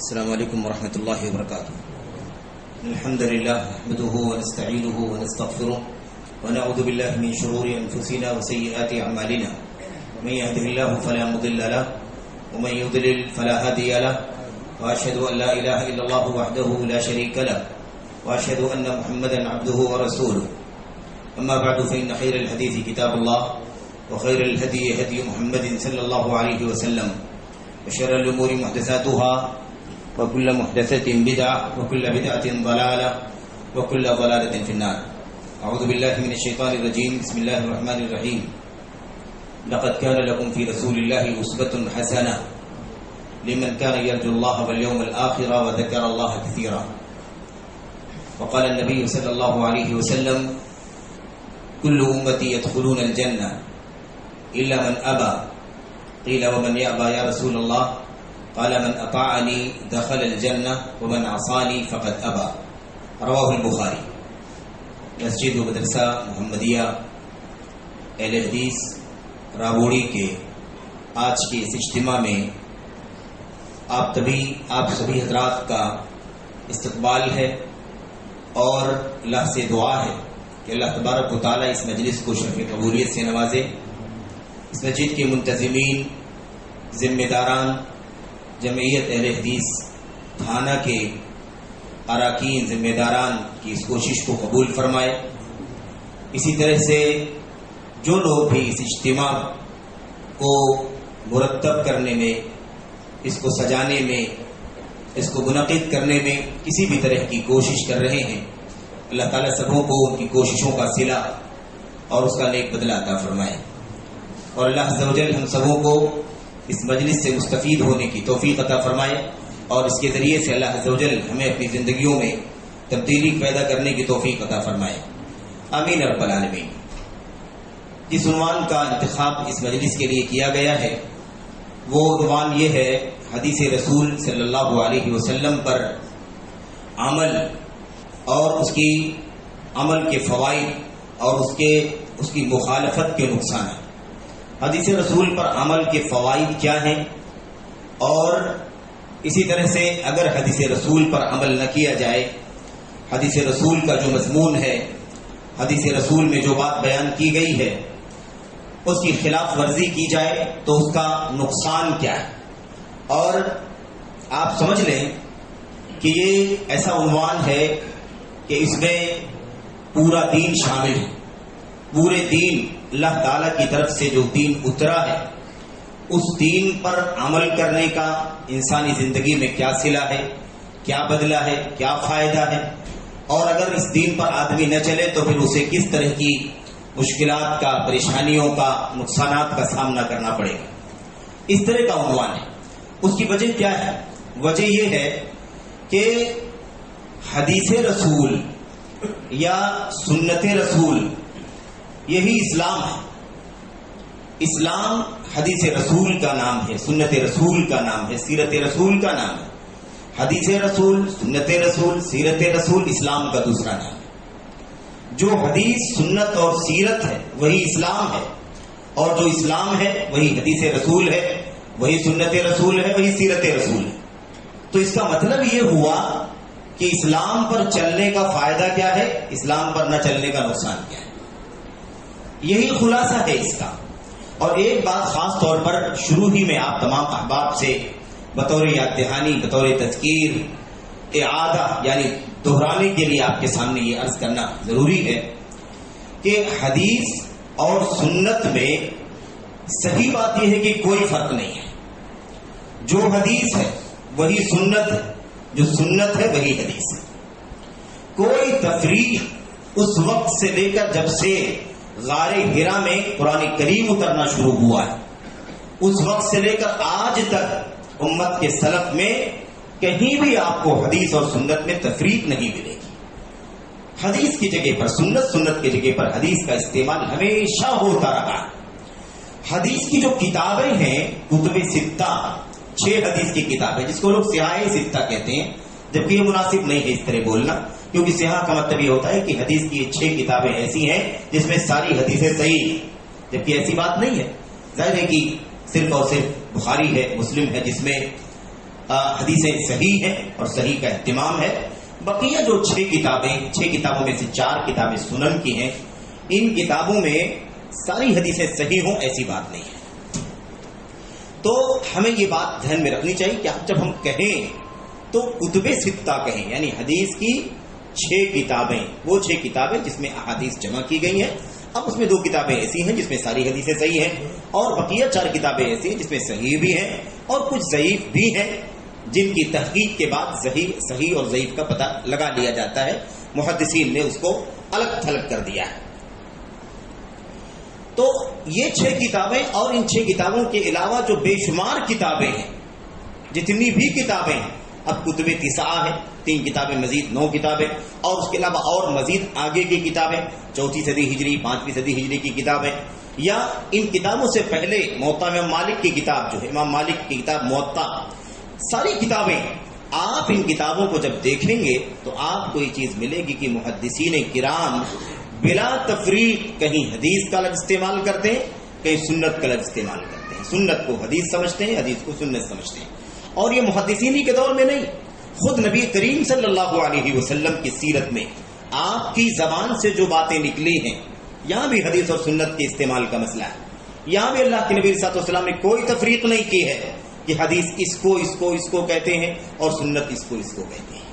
السلام علیکم ورحمۃ اللہ وبرکاتہ. الحمد للہ نحمده ونستعینه ونستغفره ونعوذ باللہ من شرور انفسنا وسیئات اعمالنا. من يهده الله فلا مضل له ومن يضلل فلا هادي له واشهد ان لا اله الا الله وحده لا شريك له واشهد ان محمدا عبده ورسوله. اما بعد فان خير الحديث كتاب الله وخير الهدي هدي محمد صلى الله عليه وسلم وشر الامور محدثاتها وكل محدثة بدعة وكل بدعة ضلالة وكل ضلالة في النار. أعوذ بالله من الشيطان الرجيم. بسم الله الرحمن الرحيم. لقد كان لكم في رسول الله أسوة حسنة لمن كان يرجو الله واليوم الآخر وذكر الله كثيرا. وقال النبي صلى الله عليه وسلم كل أمتي يدخلون الجنة إلا من أبى. قيل ومن يأبى يا رسول الله؟ قال من اطاعني دخل الجنہ ومن عصانی فقد ابى. رواہ البخاری. مسجد و مدرسہ محمدیہ اہل حدیث رابوڑی کے آج کے اس اجتماع میں آپ سبھی حضرات کا استقبال ہے اور اللہ سے دعا ہے کہ اللہ تبارک و تعالی اس مجلس کو شرف قبولیت سے نوازے. اس مسجد کے منتظمین، ذمہ داران، جمعیت اہل حدیث تھانہ کے اراکین، ذمہ داران کی اس کوشش کو قبول فرمائے. اسی طرح سے جو لوگ بھی اس اجتماع کو مرتب کرنے میں، اس کو سجانے میں، اس کو منعقد کرنے میں کسی بھی طرح کی کوشش کر رہے ہیں، اللہ تعالیٰ سبوں کو ان کی کوششوں کا صلہ اور اس کا نیک بدلہ عطا فرمائے. اور اللہ عز و جل ہم سبوں کو اس مجلس سے مستفید ہونے کی توفیق عطا فرمائے اور اس کے ذریعے سے اللہ عز و جل ہمیں اپنی زندگیوں میں تبدیلی پیدا کرنے کی توفیق عطا فرمائے. آمین رب العالمین. جس عنوان کا انتخاب اس مجلس کے لیے کیا گیا ہے وہ عنوان یہ ہے: حدیث رسول صلی اللہ علیہ وسلم پر عمل اور اس کی عمل کے فوائد اور اس کی مخالفت کے نقصانات. حدیث رسول پر عمل کے فوائد کیا ہیں، اور اسی طرح سے اگر حدیث رسول پر عمل نہ کیا جائے، حدیث رسول کا جو مضمون ہے، حدیث رسول میں جو بات بیان کی گئی ہے اس کی خلاف ورزی کی جائے تو اس کا نقصان کیا ہے. اور آپ سمجھ لیں کہ یہ ایسا عنوان ہے کہ اس میں پورا دین شامل ہے. پورے دین، اللہ تعالیٰ کی طرف سے جو دین اترا ہے اس دین پر عمل کرنے کا انسانی زندگی میں کیا صلہ ہے، کیا بدلہ ہے، کیا فائدہ ہے، اور اگر اس دین پر آدمی نہ چلے تو پھر اسے کس طرح کی مشکلات کا، پریشانیوں کا، نقصانات کا سامنا کرنا پڑے گا. اس طرح کا عنوان ہے. اس کی وجہ کیا ہے؟ وجہ یہ ہے کہ حدیث رسول یا سنت رسول یہی اسلام ہے. اسلام حدیث رسول کا نام ہے، سنت رسول کا نام ہے، سیرت رسول کا نام ہے. حدیث رسول، سنت رسول، سیرت رسول اسلام کا دوسرا نام ہے. جو حدیث، سنت اور سیرت ہے وہی اسلام ہے، اور جو اسلام ہے وہی حدیث رسول ہے، وہی سنت رسول ہے، وہی سیرت رسول ہے. تو اس کا مطلب یہ ہوا کہ اسلام پر چلنے کا فائدہ کیا ہے، اسلام پر نہ چلنے کا نقصان کیا ہے. یہی خلاصہ ہے اس کا. اور ایک بات خاص طور پر شروع ہی میں آپ تمام احباب سے بطور یاد دہانی، بطور تذکیر، اعادہ یعنی دہرانے کے لیے آپ کے سامنے یہ عرض کرنا ضروری ہے کہ حدیث اور سنت میں صحیح بات یہ ہے کہ کوئی فرق نہیں ہے. جو حدیث ہے وہی سنت ہے، جو سنت ہے وہی حدیث ہے. کوئی تفریق اس وقت سے لے کر جب سے غار حرا میں قرآن کریم اترنا شروع ہوا ہے اس وقت سے لے کر آج تک امت کے سلف میں کہیں بھی آپ کو حدیث اور سنت میں تفریق نہیں ملے گی. حدیث کی جگہ پر سنت، سنت کی جگہ پر حدیث کا استعمال ہمیشہ ہوتا رہا. حدیث کی جو کتابیں ہیں کتب ستہ، 6 حدیث کی کتابیں جس کو لوگ صحاح ستہ کہتے ہیں، جبکہ یہ مناسب نہیں ہے اس طرح بولنا، کیونکہ صحاح کا مطلب یہ ہوتا ہے کہ حدیث کی 6 کتابیں ایسی ہیں جس میں ساری حدیثیں صحیح ہیں، جبکہ ایسی بات نہیں ہے. ظاہر ہے کہ صرف اور صرف بخاری ہے، مسلم ہے، جس میں حدیثیں صحیح ہیں اور صحیح کا اہتمام ہے. بقیہ جو 6 کتابوں میں سے 4 کتابیں سنن کی ہیں، ان کتابوں میں ساری حدیثیں صحیح ہوں ایسی بات نہیں ہے. تو ہمیں یہ بات ذہن میں رکھنی چاہیے کہ جب ہم کہیں تو کتب ستہ کہیں، یعنی حدیث کی 6 کتابیں، وہ 6 کتابیں جس میں احادیث جمع کی گئی ہیں. اب اس میں 2 کتابیں ایسی ہیں جس میں ساری حدیثیں صحیح ہیں، اور بقیہ 4 کتابیں ایسی ہیں جس میں صحیح بھی ہیں اور کچھ ضعیف بھی ہیں، جن کی تحقیق کے بعد صحیح اور ضعیف کا پتہ لگا لیا جاتا ہے. محدثین نے اس کو الگ تھلگ کر دیا ہے. تو یہ 6 کتابیں اور ان 6 کتابوں کے علاوہ جو بے شمار کتابیں ہیں، جتنی بھی کتابیں ہیں، اب کتب تسعہ ہے، 3 کتابیں مزید 9 کتابیں، اور اس کے علاوہ اور مزید آگے کی کتابیں 4 صدی ہجری 5 صدی ہجری کی کتابیں، یا ان کتابوں سے پہلے موطا امام مالک کی کتاب جو ہے، امام مالک کی کتاب موطا، ساری کتابیں. آپ ان کتابوں کو جب دیکھیں گے تو آپ کو یہ چیز ملے گی کہ محدثین کرام بلا تفریق کہیں حدیث کا لفظ استعمال کرتے ہیں، کہیں سنت کا لفظ استعمال کرتے ہیں. سنت کو حدیث سمجھتے ہیں، حدیث کو سنت سمجھتے ہیں. اور یہ محدثین ہی کے دور میں نہیں، خود نبی کریم صلی اللہ علیہ وسلم کی سیرت میں آپ کی زبان سے جو باتیں نکلی ہیں، یہاں بھی حدیث اور سنت کے استعمال کا مسئلہ ہے. یہاں بھی اللہ کے نبی صلی اللہ علیہ وسلم نے کوئی تفریق نہیں کی ہے کہ حدیث اس کو کہتے ہیں اور سنت اس کو کہتے ہیں.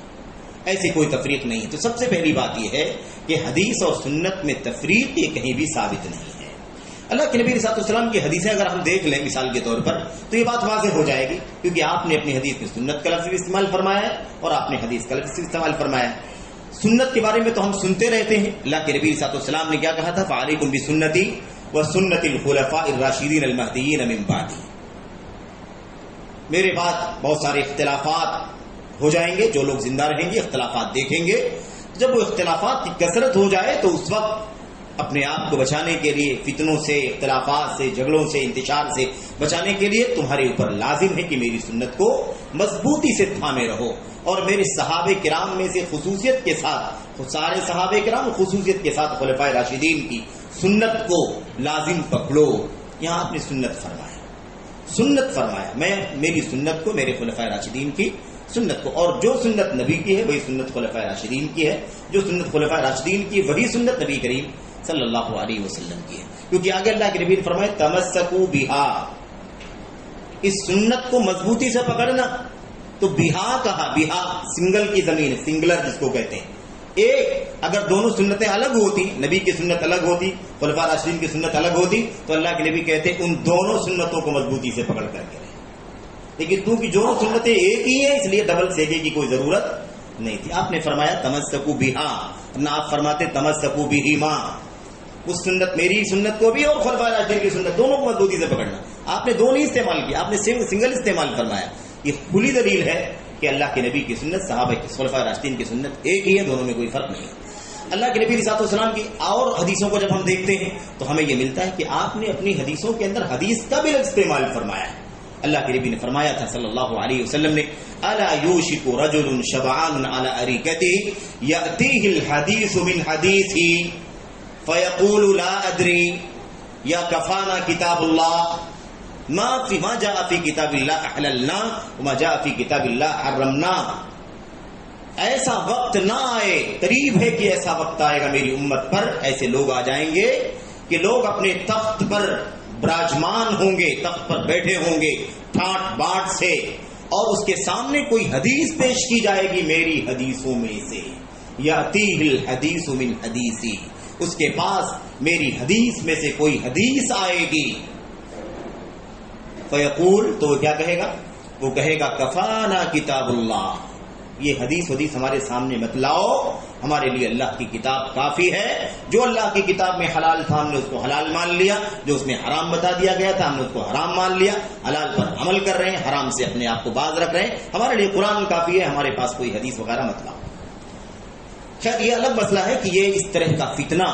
ایسی کوئی تفریق نہیں ہے. تو سب سے پہلی بات یہ ہے کہ حدیث اور سنت میں تفریق یہ کہیں بھی ثابت نہیں ہے. اللہ کے نبی صلی اللہ علیہ وسلم کی حدیثیں اگر ہم دیکھ لیں مثال کے طور پر تو یہ بات واضح ہو جائے گی، کیونکہ آپ نے اپنی حدیث میں سنت کا لفظ استعمال فرمایا ہے اور آپ نے حدیث کا لفظ استعمال فرمایا ہے. سنت کے بارے میں تو ہم سنتے رہتے ہیں. اللہ کے نبی صلی اللہ علیہ وسلم نے کیا کہا تھا؟ فعلیکم بسنتی وسنت الخلفاء الراشدین المہدیین من بعدی. میرے بعد بہت سارے اختلافات ہو جائیں گے، جو لوگ زندہ رہیں گے اختلافات دیکھیں گے. جب وہ اختلافات کی کثرت ہو جائے تو اس وقت اپنے آپ کو بچانے کے لیے، فتنوں سے، اختلافات سے، جھگڑوں سے، انتشار سے بچانے کے لیے تمہارے اوپر لازم ہے کہ میری سنت کو مضبوطی سے تھامے رہو، اور میرے صحابہ کرام میں سے خصوصیت کے ساتھ، سارے صحابہ کرام خصوصیت کے ساتھ خلفائے راشدین کی سنت کو لازم پکڑو. یہاں آپ نے سنت فرمایا، میں میری سنت کو، میرے خلفائے راشدین کی سنت کو، اور جو سنت نبی کی ہے وہی سنت خلفائے راشدین کی ہے، جو سنت خلفائے راشدین کی وہی سنت نبی کریم صلی اللہ علیہ وسلم کی ہے. کیونکہ آگے اللہ کے نبی نے فرمایا تمسکوا بہا، اس سنت کو مضبوطی سے پکڑنا. تو بہا کہا، بہا سنگل کی زمین، سنگلر جس کو کہتے ہیں. ایک اگر دونوں سنتیں الگ ہوتی، نبی کی سنت الگ ہوتی، خلفاء راشدین کی سنت الگ ہوتی، تو اللہ کے نبی کہتے ان دونوں سنتوں کو مضبوطی سے پکڑ کر کے رہے. لیکن کیونکہ دونوں سنتیں ایک ہی ہیں، اس لیے ڈبل سیکے کی کوئی ضرورت نہیں تھی. آپ نے فرمایا تمسکوا بہا، نہ آپ فرماتے تمسکوا بہما، اس سنت، میری سنت کو بھی اور خلفاء راشدین کی سنت دونوں کو مضبوطی سے پکڑنا. آپ نے دونوں استعمال کیا، آپ نے سنگل استعمال فرمایا. یہ کھلی دلیل ہے کہ اللہ کے نبی کی سنت، صحابہ کی، خلفاء راشدین کی سنت ایک ہی ہے، دونوں میں کوئی فرق نہیں ہے. اللہ کے نبی صلی اللہ علیہ وسلم کی اور حدیثوں کو جب ہم دیکھتے ہیں تو ہمیں یہ ملتا ہے کہ آپ نے اپنی حدیثوں کے اندر حدیث کا بھی استعمال فرمایا ہے. اللہ کے نبی نے فرمایا تھا صلی اللہ علیہ وسلم نے الا یوشک رجل شبعان علی اریکته یاتیہ الحدیث من حدیثی فیقول لا ادری یا کفانا کتاب اللہ ما جاء فی کتاب اللہ احللنا وما جاء فی کتاب اللہ حرمنا. ایسا وقت نہ آئے، قریب ہے کہ ایسا وقت آئے گا میری امت پر، ایسے لوگ آ جائیں گے کہ لوگ اپنے تخت پر براجمان ہوں گے، تخت پر بیٹھے ہوں گے ٹھاٹ باٹ سے، اور اس کے سامنے کوئی حدیث پیش کی جائے گی میری حدیثوں میں سے، یاتیہ الحدیث من حدیثی، اس کے پاس میری حدیث میں سے کوئی حدیث آئے گی. فیقول، تو وہ کیا کہے گا؟ وہ کہے گا کفانا کتاب اللہ، یہ حدیث ہمارے سامنے مت لاؤ، ہمارے لیے اللہ کی کتاب کافی ہے. جو اللہ کی کتاب میں حلال تھا ہم نے اس کو حلال مان لیا، جو اس میں حرام بتا دیا گیا تھا ہم نے اس کو حرام مان لیا، حلال پر عمل کر رہے ہیں، حرام سے اپنے آپ کو باز رکھ رہے ہیں. ہمارے لیے قرآن کافی ہے، ہمارے پاس کوئی حدیث وغیرہ مت لاؤ. خیر یہ الگ مسئلہ ہے کہ یہ اس طرح کا فتنہ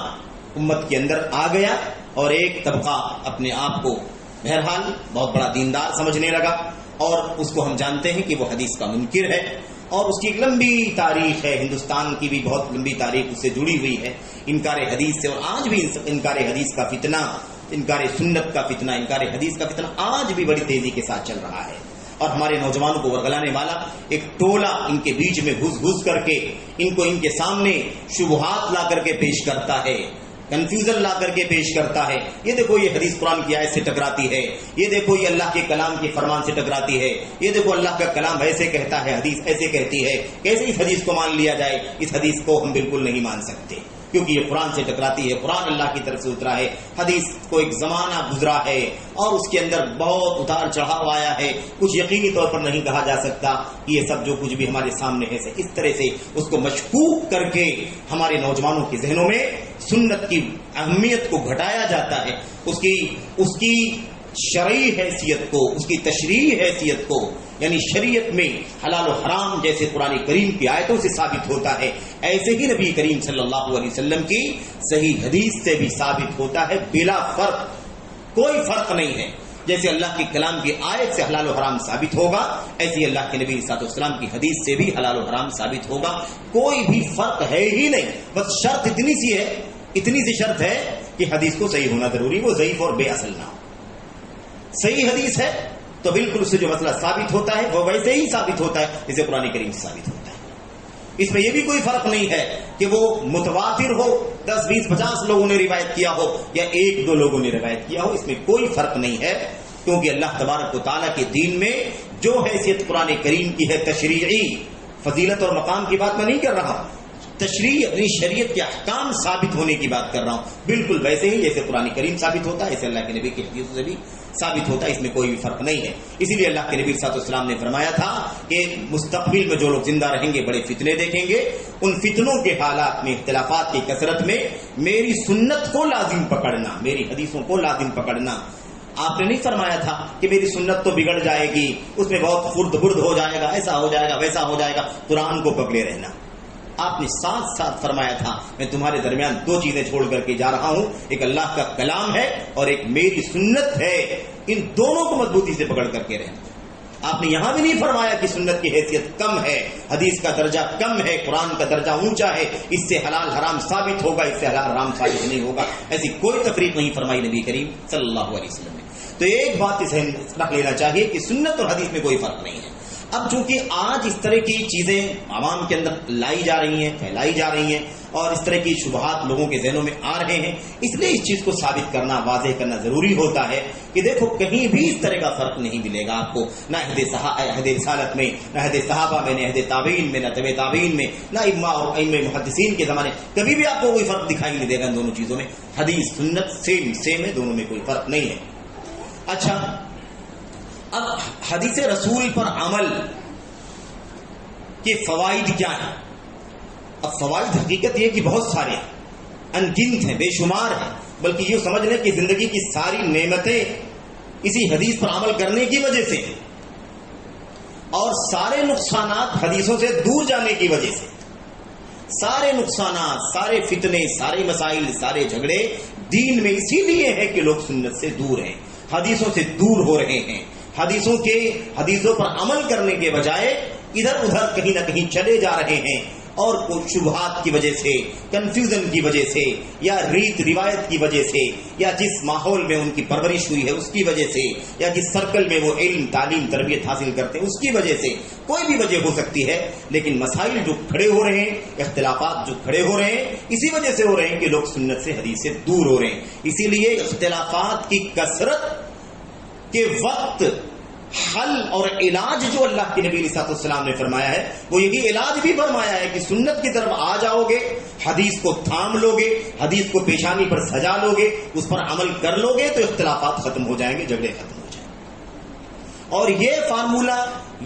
امت کے اندر آ گیا اور ایک طبقہ اپنے آپ کو بہرحال بہت بڑا دیندار سمجھنے لگا، اور اس کو ہم جانتے ہیں کہ وہ حدیث کا منکر ہے، اور اس کی ایک لمبی تاریخ ہے، ہندوستان کی بھی بہت لمبی تاریخ اس سے جڑی ہوئی ہے انکار حدیث سے. اور آج بھی انکار حدیث کا فتنہ، انکار سنت کا فتنہ، انکار حدیث کا فتنہ آج بھی بڑی تیزی کے ساتھ چل رہا ہے. اور ہمارے نوجوانوں کو ورگلانے والا ایک ٹولہ ان کے بیچ میں گھس گھس کر کے ان کو ان کے سامنے شبہات لا کر کے پیش کرتا ہے، کنفیوژن لا کر کے پیش کرتا ہے. یہ دیکھو یہ حدیث قرآن کی آیت سے ٹکراتی ہے، یہ دیکھو یہ اللہ کے کلام کے فرمان سے ٹکراتی ہے، یہ دیکھو اللہ کا کلام ایسے کہتا ہے، حدیث ایسے کہتی ہے، کیسے اس حدیث کو مان لیا جائے؟ اس حدیث کو ہم بالکل نہیں مان سکتے کیونکہ یہ قرآن سے ٹکراتی ہے. قرآن اللہ کی طرف سے اترا ہے، حدیث کو ایک زمانہ گزرا ہے اور اس کے اندر بہت اتار چڑھاؤ آیا ہے. کچھ یقینی طور پر نہیں کہا جا سکتا کہ یہ سب جو کچھ بھی ہمارے سامنے ہے اس طرح سے اس کو مشکوک کر کے ہمارے نوجوانوں کے ذہنوں میں سنت کی اہمیت کو گھٹایا جاتا ہے، اس کی شرعی حیثیت کو، اس کی تشریعی حیثیت کو، یعنی شریعت میں حلال و حرام جیسے قرآن کریم کی آیتوں سے ثابت ہوتا ہے، ایسے ہی نبی کریم صلی اللہ علیہ وسلم کی صحیح حدیث سے بھی ثابت ہوتا ہے بلا فرق. کوئی فرق نہیں ہے. جیسے اللہ کے کلام کی آیت سے حلال و حرام ثابت ہوگا، ایسے ہی اللہ کے نبی صلی اللہ علیہ وسلم کی حدیث سے بھی حلال و حرام ثابت ہوگا. کوئی بھی فرق ہے ہی نہیں. بس شرط اتنی سی شرط ہے کہ حدیث کو صحیح ہونا ضروری، وہ ضعیف اور بے اصل نہ ہو. صحیح حدیث ہے تو بالکل اس سے جو مسئلہ ثابت ہوتا ہے وہ ویسے ہی ثابت ہوتا ہے جیسے قرآن کریم سے ثابت ہوتا ہے. اس میں یہ بھی کوئی فرق نہیں ہے کہ وہ متواتر ہو، 10 20 50 لوگوں نے روایت کیا ہو یا 1 2 لوگوں نے روایت کیا ہو. اس میں کوئی فرق نہیں ہے کیونکہ اللہ تبارک و تعالیٰ کے دین میں جو حیثیت قرآن کریم کی ہے، تشریعی فضیلت اور مقام کی بات میں نہیں کر رہا، تشریع اپنی شریعت کے احکام ثابت ہونے کی بات کر رہا ہوں. بالکل ویسے ہی جیسے قرآن کریم ثابت ہوتا ہے ایسے اللہ کے نبی کی حدیثوں سے بھی ثابت ہوتا ہے. اس میں کوئی بھی فرق نہیں ہے. اسی لیے اللہ کے نبی صلی اللہ علیہ وسلم نے فرمایا تھا کہ مستقبل میں جو لوگ زندہ رہیں گے بڑے فتنے دیکھیں گے. ان فتنوں کے حالات میں، اختلافات کی کثرت میں میری سنت کو لازم پکڑنا، میری حدیثوں کو لازم پکڑنا. آپ نے نہیں فرمایا تھا کہ میری سنت تو بگڑ جائے گی، اس میں بہت خرد برد ہو جائے گا، ایسا ہو جائے گا ویسا ہو جائے گا. قرآن کو پکڑے رہنا. آپ نے ساتھ ساتھ فرمایا تھا میں تمہارے درمیان 2 چیزیں چھوڑ کر کے جا رہا ہوں، ایک اللہ کا کلام ہے اور ایک میری سنت ہے. ان دونوں کو مضبوطی سے پکڑ کر کے رہنا. آپ نے یہاں بھی نہیں فرمایا کہ سنت کی حیثیت کم ہے، حدیث کا درجہ کم ہے، قرآن کا درجہ اونچا ہے، اس سے حلال حرام ثابت ہوگا، اس سے حلال حرام ثابت نہیں ہوگا. ایسی کوئی تفریق نہیں فرمائی نبی کریم صلی اللہ علیہ وسلم نے. تو ایک بات اسے رکھ لینا چاہیے کہ سنت اور حدیث میں کوئی فرق نہیں ہے. اب چونکہ آج اس طرح کی چیزیں عوام کے اندر لائی جا رہی ہیں، پھیلائی جا رہی ہیں اور اس طرح کی شبہات لوگوں کے ذہنوں میں آ رہے ہیں، اس لیے اس چیز کو ثابت کرنا، واضح کرنا ضروری ہوتا ہے کہ دیکھو کہیں بھی اس طرح کا فرق نہیں ملے گا آپ کو، نہ عہد رسالت میں، نہ عہد صحابہ میں، نہ عہد تابعین میں، نہ طبع تابعین میں، نہ ائمہ اور ائمہ محدثین کے زمانے. کبھی بھی آپ کو کوئی فرق دکھائی نہیں دے گا ان دونوں چیزوں میں. حدیث سنت سیم ہے، دونوں میں کوئی فرق نہیں ہے. اچھا، اب حدیث رسول پر عمل کے فوائد کیا ہیں؟ اب فوائد حقیقت یہ کہ بہت سارے ہیں، ان گنت ہیں، بے شمار ہیں. بلکہ یہ سمجھ لیں کہ زندگی کی ساری نعمتیں اسی حدیث پر عمل کرنے کی وجہ سے اور سارے نقصانات حدیثوں سے دور جانے کی وجہ سے. سارے نقصانات، سارے فتنے، سارے مسائل، سارے جھگڑے دین میں اسی لیے ہیں کہ لوگ سنت سے دور ہیں، حدیثوں سے دور ہو رہے ہیں. حدیثوں پر عمل کرنے کے بجائے ادھر ادھر کہیں نہ کہیں چلے جا رہے ہیں اور کچھ شبہات کی وجہ سے، کنفیوژن کی وجہ سے، یا ریت روایت کی وجہ سے، یا جس ماحول میں ان کی پرورش ہوئی ہے اس کی وجہ سے، یا جس سرکل میں وہ علم، تعلیم، تربیت حاصل کرتے ہیں اس کی وجہ سے، کوئی بھی وجہ ہو سکتی ہے. لیکن مسائل جو کھڑے ہو رہے ہیں، اختلافات جو کھڑے ہو رہے ہیں، اسی وجہ سے ہو رہے ہیں کہ لوگ سنت سے، حدیث سے دور ہو رہے ہیں. اسی لیے اختلافات کی کثرت کے وقت حل اور علاج جو اللہ کے نبی صلی اللہ علیہ وسلم نے فرمایا ہے، وہ یہی علاج بھی فرمایا ہے کہ سنت کی طرف آ جاؤ گے، حدیث کو تھام لو گے، حدیث کو پیشانی پر سجا لو گے، اس پر عمل کر لو گے تو اختلافات ختم ہو جائیں گے، جھگڑے ختم ہو جائیں گے. اور یہ فارمولہ،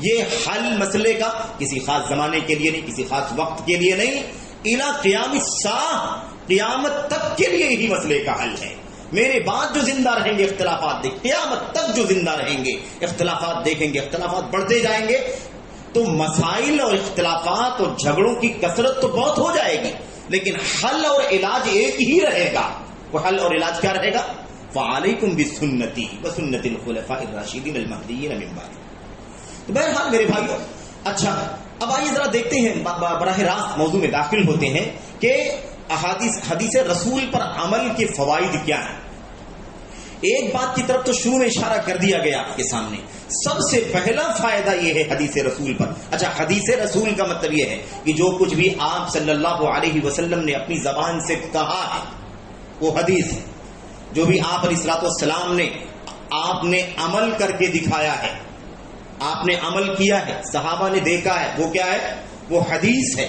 یہ حل مسئلے کا کسی خاص زمانے کے لیے نہیں، کسی خاص وقت کے لیے نہیں، الی قیام الساعہ، قیامت تک کے لیے یہی مسئلے کا حل ہے. میرے بعد جو زندہ رہیں گے اختلافات دیکھ، قیامت تک جو زندہ رہیں گے اختلافات دیکھیں گے، اختلافات بڑھتے جائیں گے تو مسائل اور اختلافات اور جھگڑوں کی کثرت تو بہت ہو جائے گی، لیکن حل اور علاج ایک ہی رہے گا. وہ حل اور علاج کیا رہے گا؟ فعلیکم بسنتی وسنت الخلفاء الراشدین المہدیین من بعد. تو بہرحال میرے بھائیو، اچھا اب آئیے ذرا دیکھتے ہیں، براہ راست موضوع میں داخل ہوتے ہیں کہ حدیث رسول پر عمل کے فوائد کیا ہیں. ایک بات کی طرف تو شروع میں اشارہ کر دیا گیا آپ کے سامنے، سب سے پہلا فائدہ یہ ہے حدیث رسول پر۔ اچھا، حدیث رسول کا مطلب یہ ہے کہ جو کچھ بھی آپ صلی اللہ علیہ وسلم نے اپنی زبان سے کہا ہے وہ حدیث ہے۔ جو بھی آپ علیہ الصلوۃ والسلام نے آپ نے عمل کر کے دکھایا ہے، آپ نے عمل کیا ہے، صحابہ نے دیکھا ہے، وہ کیا ہے؟ وہ حدیث ہے۔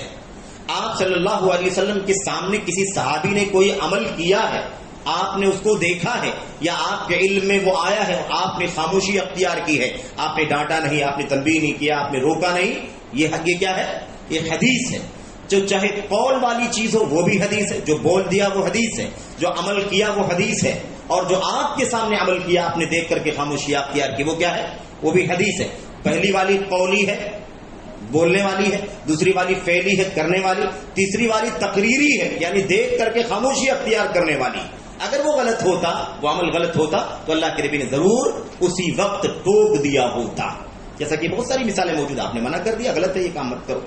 آپ صلی اللہ علیہ وسلم کے سامنے کسی صحابی نے کوئی عمل کیا ہے، آپ نے اس کو دیکھا ہے، یا آپ کے علم میں وہ آیا ہے، آپ نے خاموشی اختیار کی ہے، آپ نے ڈانٹا نہیں، آپ نے تنبیہ نہیں کیا، آپ نے روکا نہیں، یہ کیا ہے؟ یہ حدیث ہے۔ جو چاہے قول والی چیز ہو وہ بھی حدیث ہے، جو بول دیا وہ حدیث ہے، جو عمل کیا وہ حدیث ہے، اور جو آپ کے سامنے عمل کیا، آپ نے دیکھ کر کے خاموشی اختیار کی، وہ کیا ہے؟ وہ بھی حدیث ہے۔ پہلی والی قولی ہے، بولنے والی ہے، دوسری والی فعلی ہے، کرنے والی، تیسری والی تقریری ہے، یعنی دیکھ کر کے خاموشی اختیار کرنے والی۔ اگر وہ غلط ہوتا، وہ عمل غلط ہوتا تو اللہ کے نبی نے ضرور اسی وقت ٹوک دیا ہوتا، جیسا کہ بہت ساری مثالیں موجود، آپ نے منع کر دیا، غلط ہے یہ کام مت کرو،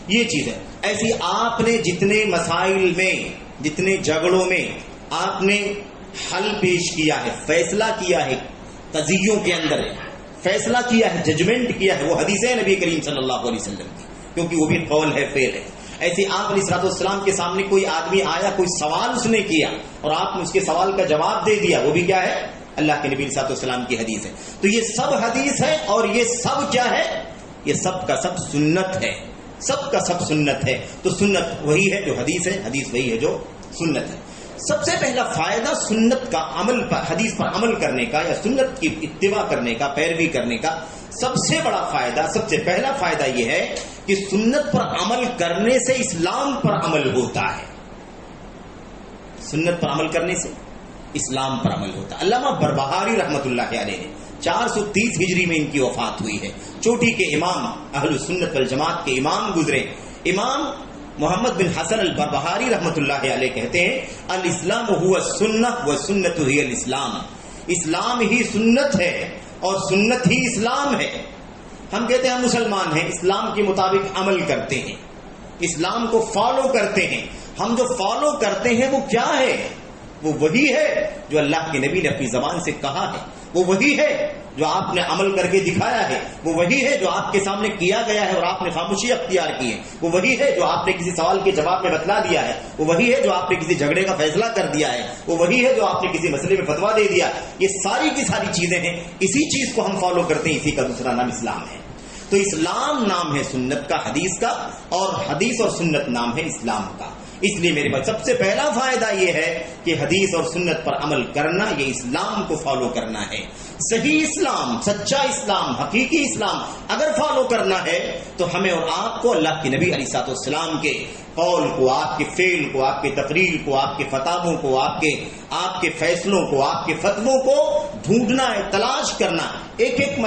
یہ چیز ہے۔ ایسی آپ نے جتنے مسائل میں، جتنے جھگڑوں میں آپ نے حل پیش کیا ہے، فیصلہ کیا ہے، قضیوں کے اندر فیصلہ کیا ہے، ججمنٹ کیا ہے، وہ حدیثیں نبی کریم صلی اللہ علیہ وسلم کی، کیونکہ وہ بھی قول ہے، فعل ہے۔ ایسے آپ علیہ الصلوۃ والسلام کے سامنے کوئی آدمی آیا، کوئی سوال اس نے کیا اور آپ نے اس کے سوال کا جواب دے دیا، وہ بھی کیا ہے؟ اللہ کے نبی علیہ الصلوۃ والسلام کی حدیث ہے۔ تو یہ سب حدیث ہے، اور یہ سب کیا ہے؟ یہ سب کا سب سنت ہے، سب کا سب سنت ہے۔ تو سنت وہی ہے جو حدیث ہے، حدیث وہی ہے جو سنت ہے۔ سب سے پہلا فائدہ سنت کا عمل پر، حدیث پر عمل کرنے کا، یا سنت کی اتباع کرنے کا، پیروی کرنے کا سب سے بڑا فائدہ، سب سے پہلا فائدہ یہ ہے کہ سنت پر عمل کرنے سے اسلام پر عمل ہوتا ہے۔ سنت پر عمل کرنے سے اسلام پر عمل ہوتا ہے۔ علامہ بربہاری رحمۃ اللہ علیہ نے 430 ہجری میں ان کی وفات ہوئی ہے، چوٹی کے امام، اہل سنت والجماعت کے امام گزرے۔ امام محمد بن حسن البربہاری رحمۃ اللہ علیہ کہتے ہیں، الاسلام هو السنہ والسنۃ هی الاسلام، اسلام ہی سنت ہے اور سنت ہی اسلام ہے۔ ہم کہتے ہیں ہم مسلمان ہیں، اسلام کے مطابق عمل کرتے ہیں، اسلام کو فالو کرتے ہیں۔ ہم جو فالو کرتے ہیں وہ کیا ہے؟ وہ وہی ہے جو اللہ کے نبی نے اپنی زبان سے کہا ہے، وہ وہی ہے جو آپ نے عمل کر کے دکھایا ہے، وہ وہی ہے جو آپ کے سامنے کیا گیا ہے اور آپ نے خاموشی اختیار کی ہے، وہ وہی ہے جو آپ نے کسی سوال کے جواب میں بتلا دیا ہے، وہ وہی ہے جو آپ نے کسی جھگڑے کا فیصلہ کر دیا ہے، وہ وہی ہے جو آپ نے کسی مسئلے میں فتویٰ دے دیا۔ یہ ساری کی ساری چیزیں ہیں، اسی چیز کو ہم فالو کرتے ہیں، اسی کا دوسرا نام اسلام ہے۔ تو اسلام نام ہے سنت کا، حدیث کا، اور حدیث اور سنت نام ہے اسلام کا۔ اس لیے میرے پاس سب سے پہلا فائدہ یہ ہے کہ حدیث اور سنت پر عمل کرنا، یہ اسلام کو فالو کرنا ہے۔ صحیح اسلام، سچا اسلام، حقیقی اسلام اگر فالو کرنا ہے تو ہمیں اور آپ کو اللہ کے نبی علیہ الصلوۃ والسلام کے قول کو، آپ کے فعل کو، آپ کے تقریر کو، آپ کے فتاووں کو، آپ کے فیصلوں کو، آپ کے فتووں کو ڈھونڈنا ہے، تلاش کرنا، ایک ایک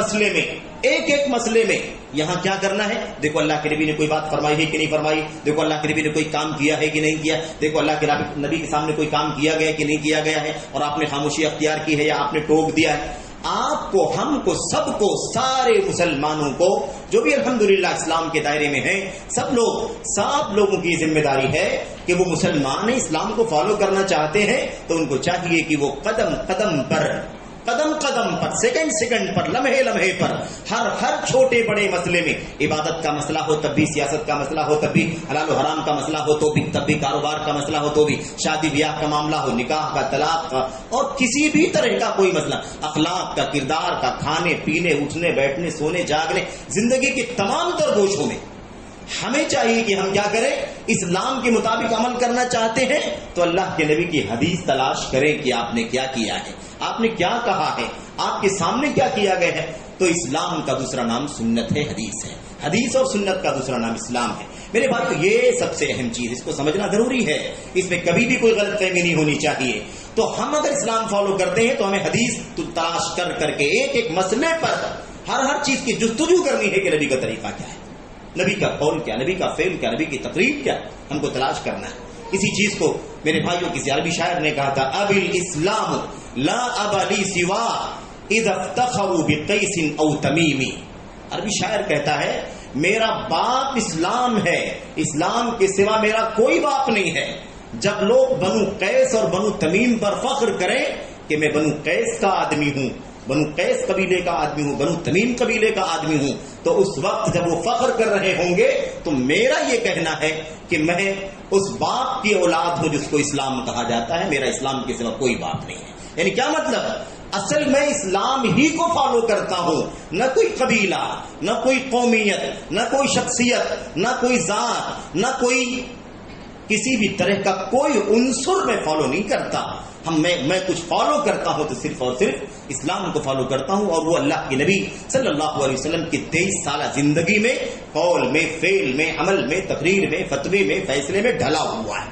مسئلے میں یہاں کیا کرنا ہے؟ دیکھو اللہ کے نبی نے کوئی بات فرمائی ہے کہ نہیں فرمائی، دیکھو اللہ کے نبی نے کوئی کام کیا ہے کہ نہیں کیا، دیکھو اللہ کے نبی کے سامنے کوئی کام کیا گیا کہ نہیں کیا گیا ہے، اور آپ نے خاموشی اختیار کی ہے یا آپ نے ٹوک دیا ہے۔ آپ کو، ہم کو، سب کو، سارے مسلمانوں کو جو بھی الحمدللہ اسلام کے دائرے میں ہیں، سب لوگوں کی ذمہ داری ہے کہ وہ مسلمان اسلام کو فالو کرنا چاہتے ہیں تو ان کو چاہیے کہ وہ قدم قدم پر، سیکنڈ پر، لمحے پر، ہر چھوٹے بڑے مسئلے میں، عبادت کا مسئلہ ہو تب بھی، سیاست کا مسئلہ ہو تب بھی، حلال و حرام کا مسئلہ ہو تو بھی، تب بھی، کاروبار کا مسئلہ ہو تو بھی، شادی بیاہ کا معاملہ ہو، نکاح کا، طلاق کا، اور کسی بھی طرح کا کوئی مسئلہ، اخلاق کا، کردار کا، کھانے پینے، اٹھنے بیٹھنے، سونے جاگنے، زندگی کے تمام تر گوشوں میں ہمیں چاہیے کہ ہم کیا کریں؟ اسلام کے مطابق عمل کرنا چاہتے ہیں تو اللہ کے نبی کی حدیث تلاش کریں کہ آپ نے کیا کیا ہے، آپ نے کیا کہا ہے، آپ کے سامنے کیا کیا گیا ہے۔ تو اسلام کا دوسرا نام سنت ہے، حدیث ہے، حدیث اور سنت کا دوسرا نام اسلام ہے۔ میرے بات تو یہ سب سے اہم چیز، اس کو سمجھنا ضروری ہے، اس میں کبھی بھی کوئی غلط فہمی نہیں ہونی چاہیے۔ تو ہم اگر اسلام فالو کرتے ہیں تو ہمیں حدیث تلاش کر کے ایک مسئلے پر ہر چیز کی جستجو کرنی ہے کہ نبی کا طریقہ کیا ہے، نبی کا قول کیا، نبی کا فعل کیا، نبی کی تقریر کیا، ہم کو تلاش کرنا ہے۔ اسی چیز کو میرے بھائیوں کسی عربی شاعر نے کہا تھا، اب الاسلام لا اب لی سوا اذا افتخروا بقیس او تمیم۔ عربی شاعر کہتا ہے میرا باپ اسلام ہے، اسلام کے سوا میرا کوئی باپ نہیں ہے۔ جب لوگ بنو قیس اور بنو تمیم پر فخر کریں کہ میں بنو قیس کا آدمی ہوں، بنو قیس قبیلے کا آدمی ہوں، بنو تمیم قبیلے کا آدمی ہوں، تو اس وقت جب وہ فخر کر رہے ہوں گے تو میرا یہ کہنا ہے کہ میں اس باپ کی اولاد ہوں جس کو اسلام کہا جاتا ہے، میرا اسلام کے سوا کوئی باپ نہیں ہے۔ یعنی کیا مطلب؟ اصل میں اسلام ہی کو فالو کرتا ہوں، نہ کوئی قبیلہ، نہ کوئی قومیت، نہ کوئی شخصیت، نہ کوئی ذات، نہ کوئی کسی بھی طرح کا کوئی عنصر میں فالو نہیں کرتا۔ میں کچھ فالو کرتا ہوں تو صرف اور صرف اسلام کو فالو کرتا ہوں، اور وہ اللہ کے نبی صلی اللہ علیہ وسلم کی 23 سالہ زندگی میں قول میں، فعل میں، عمل میں، تقریر میں، فتوے میں، فیصلے میں ڈھلا ہوا ہے،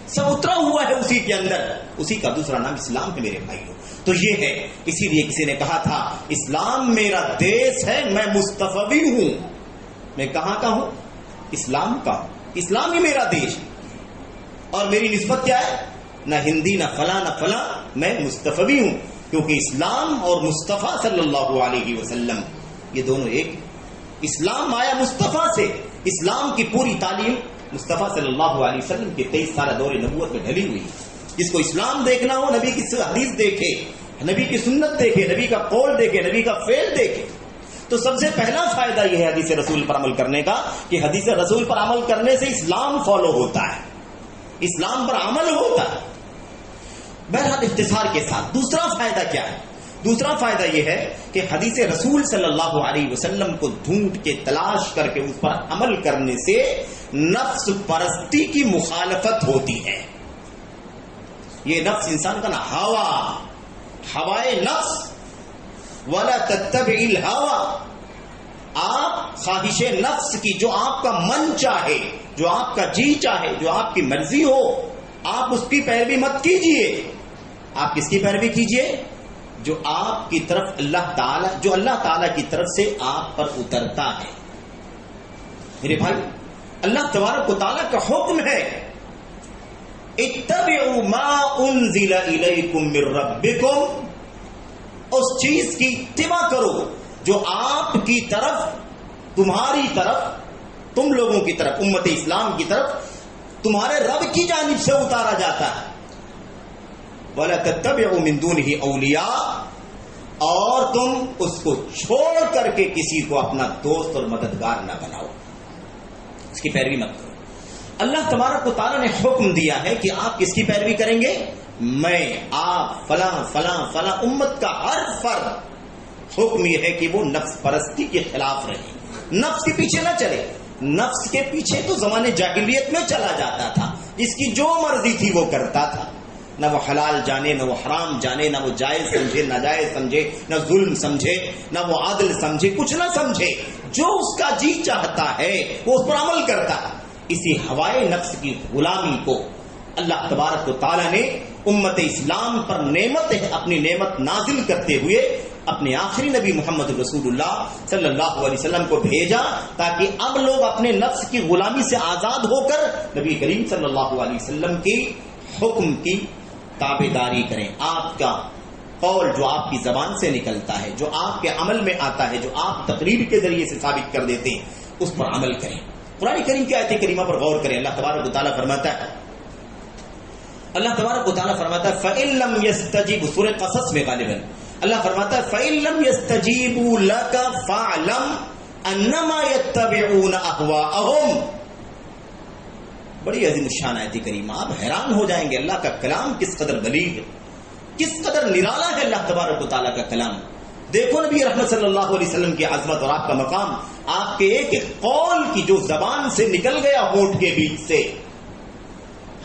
سب اترا ہوا ہے اسی کے اندر۔ اسی کا دوسرا نام اسلام ہے میرے بھائیوں۔ تو یہ ہے، اسی لیے کسی نے کہا تھا اسلام میرا دیس ہے، میں مصطفی ہوں۔ میں کہاں کا ہوں؟ اسلام کا ہوں، اسلام ہی میرا دیش ہے، اور میری نسبت کیا ہے؟ نہ ہندی، نہ فلاں، نہ فلاں، میں مصطفی ہوں، کیونکہ اسلام اور مصطفیٰ صلی اللہ علیہ وسلم یہ دونوں ایک۔ اسلام آیا مصطفیٰ سے، اسلام کی پوری تعلیم مصطفیٰ صلی اللہ علیہ وسلم کے 23 سالہ دور نبوت میں ڈھلی ہوئی۔ جس کو اسلام دیکھنا ہو، نبی کی حدیث دیکھے، نبی کی سنت دیکھے، نبی کا قول دیکھے، نبی کا فعل دیکھے۔ تو سب سے پہلا فائدہ یہ ہے حدیث رسول پر عمل کرنے کا، کہ حدیث رسول پر عمل کرنے سے اسلام فالو ہوتا ہے، اسلام پر عمل ہوتا ہے۔ بہرحال اختصار کے ساتھ دوسرا فائدہ کیا ہے؟ دوسرا فائدہ یہ ہے کہ حدیث رسول صلی اللہ علیہ وسلم کو ڈھونڈ کے تلاش کر کے اس پر عمل کرنے سے نفس پرستی کی مخالفت ہوتی ہے۔ یہ نفس انسان کا نا ہوائے نفس، ولا تتبع الهوى، آپ خواہش نفس کی، جو آپ کا من چاہے، جو آپ کا جی چاہے، جو آپ کی مرضی ہو، آپ اس کی پیروی مت کیجئے۔ آپ کس کی پیروی کیجئے؟ جو آپ کی طرف اللہ تعالی کی طرف سے آپ پر اترتا ہے۔ میرے بھائی، اللہ تبارک و تعالی کا حکم ہے اتبعوا ما انزل الیکم من ربکم، اس چیز کی اتباع کرو جو آپ کی طرف، تمہاری طرف، تم لوگوں کی طرف، امت اسلام کی طرف تمہارے رب کی جانب سے اتارا جاتا ہے۔ وَلَا تَتَّبِعُوا مِن دُونِهِ أَوْلِيَاءَ، اور تم اس کو چھوڑ کر کے کسی کو اپنا دوست اور مددگار نہ بناؤ، اس کی پیروی مت کرو۔ اللہ تبارک و تعالیٰ نے حکم دیا ہے کہ آپ کس کی پیروی کریں گے؟ میں، آپ، فلاں فلاں فلاں، امت کا ہر فرد۔ حکم یہ ہے کہ وہ نفس پرستی کے خلاف رہے، نفس کے پیچھے نہ چلے۔ نفس کے پیچھے تو زمانے جاہلیت میں چلا جاتا تھا، جس کی جو مرضی تھی وہ کرتا تھا، نہ وہ حلال جانے، نہ وہ حرام جانے، نہ وہ جائز سمجھے، ناجائز سمجھے، نہ ظلم سمجھے، نہ وہ عادل سمجھے، کچھ نہ سمجھے، جو اس کا جی چاہتا ہے وہ اس پر عمل کرتا ہے۔ اسی ہوائے نفس کی غلامی کو اللہ تبارک و تعالیٰ نے امت اسلام پر اپنی نعمت نازل کرتے ہوئے اپنے آخری نبی محمد رسول اللہ صلی اللہ علیہ وسلم کو بھیجا، تاکہ اب لوگ اپنے نفس کی غلامی سے آزاد ہو کر نبی کریم صلی اللہ علیہ وسلم کی حکم کی تابعداری کریں۔ آپ کا قول جو آپ کی زبان سے نکلتا ہے، جو آپ کے عمل میں آتا ہے، جو آپ تقریر کے ذریعے سے ثابت کر دیتے ہیں، اس پر عمل کریں۔ قرآن کریم کی آیت کریمہ پر غور کریں۔ اللہ تبارک و تعالیٰ فرماتا ہے فَإِن لَّمْ يَسْتَجِيبُوا، سورہ قصص میں غالباً اللہ فرماتا ہے فَإِن لَّمْ يَسْتَجِيبُوا لَكَ فَاعْلَمْ أَنَّمَا يَتَّبِعُونَ أَهْوَاءَهُمْ۔ بڑی عظیم الشان آیت کریمہ، آپ حیران ہو جائیں گے اللہ کا کلام کس قدر بلیغ ہے، کس قدر نرالا ہے اللہ تبارک و تعالیٰ کا کلام۔ دیکھو نبی رحمت صلی اللہ علیہ وسلم کی عظمت اور آپ کا مقام، آپ کے ایک ایک قول کی جو زبان سے نکل گیا ہونٹ کے بیچ سے،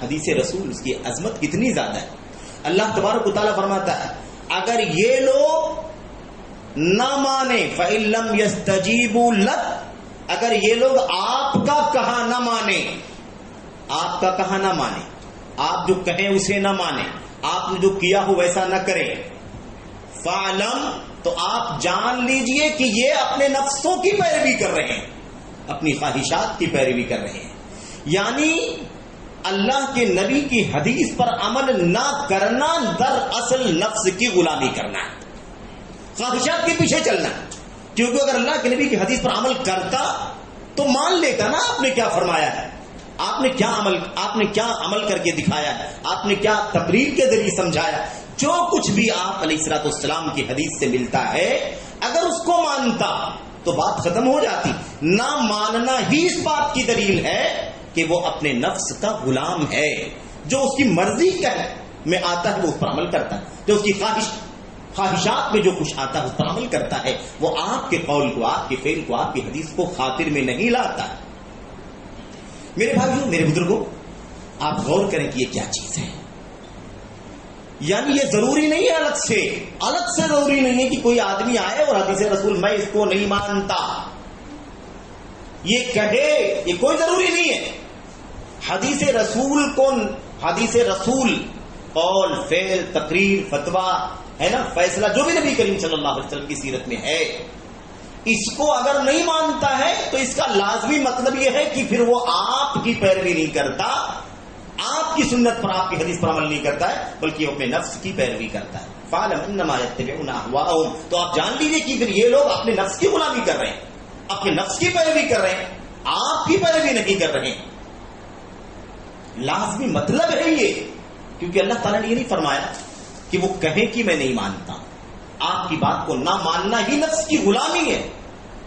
حدیث رسول، اس کی عظمت کتنی زیادہ ہے۔ اللہ تبارک و تعالیٰ فرماتا ہے اگر یہ لوگ نہ مانے، فَإِن لَّمْ يَسْتَجِيبُوا لَكَ، اگر یہ لوگ آپ کا کہا نہ مانے، آپ کا کہا نہ مانے، آپ جو کہیں اسے نہ مانے، آپ نے جو کیا ہو ویسا نہ کرے، فَعْلَمْ، تو آپ جان لیجئے کہ یہ اپنے نفسوں کی پیروی کر رہے ہیں، اپنی خواہشات کی پیروی کر رہے ہیں۔ یعنی اللہ کے نبی کی حدیث پر عمل نہ کرنا دراصل نفس کی غلامی کرنا ہے، خواہشات کے پیچھے چلنا ہے۔ کیونکہ اگر اللہ کے نبی کی حدیث پر عمل کرتا تو مان لیتا نا آپ نے کیا فرمایا ہے، آپ نے کیا عمل کر کے دکھایا ہے، آپ نے کیا تقریر کے ذریعے سمجھایا. جو کچھ بھی آپ علیہ الصلوۃ والسلام کی حدیث سے ملتا ہے اگر اس کو مانتا تو بات ختم ہو جاتی. نہ ماننا ہی اس بات کی دلیل ہے کہ وہ اپنے نفس کا غلام ہے. جو اس کی مرضی میں آتا ہے وہ اس پر عمل کرتا ہے، جو اس کی خواہشات میں جو کچھ آتا ہے اس پر عمل کرتا ہے. وہ آپ کے قول کو، آپ کے فعل کو، آپ کی حدیث کو خاطر میں نہیں لاتا. میرے بھائیوں، میرے بزرگوں، آپ غور کریں کہ یہ کیا چیز ہے. یعنی یہ ضروری نہیں ہے الگ سے ضروری نہیں ہے کہ کوئی آدمی آئے اور حدیث رسول میں اس کو نہیں مانتا یہ کہے، یہ کوئی ضروری نہیں ہے. حدیث رسول قول، فعل، تقریر، فتویٰ ہے نا، فیصلہ جو بھی نبی کریم صلی اللہ علیہ وسلم کی سیرت میں ہے، اس کو اگر نہیں مانتا ہے تو اس کا لازمی مطلب یہ ہے کہ پھر وہ آپ کی پیروی نہیں کرتا، آپ کی سنت پر، آپ کی حدیث پر عمل نہیں کرتا ہے، بلکہ وہ اپنے نفس کی پیروی کرتا ہے. فَاعْلَمْ أَنَّمَا يَتَّبِعُونَ أَهْوَاءَهُمْ. تو آپ جان لیجئے کہ پھر یہ لوگ اپنے نفس کی غلامی کر رہے ہیں، اپنے نفس کی پیروی کر رہے ہیں، آپ کی پیروی نہیں کر رہے ہیں. لازمی مطلب ہے یہ، کیونکہ اللہ تعالیٰ نے یہ نہیں فرمایا کہ وہ کہے کہ میں نہیں مانتا. آپ کی بات کو نہ ماننا ہی نفس کی غلامی ہے،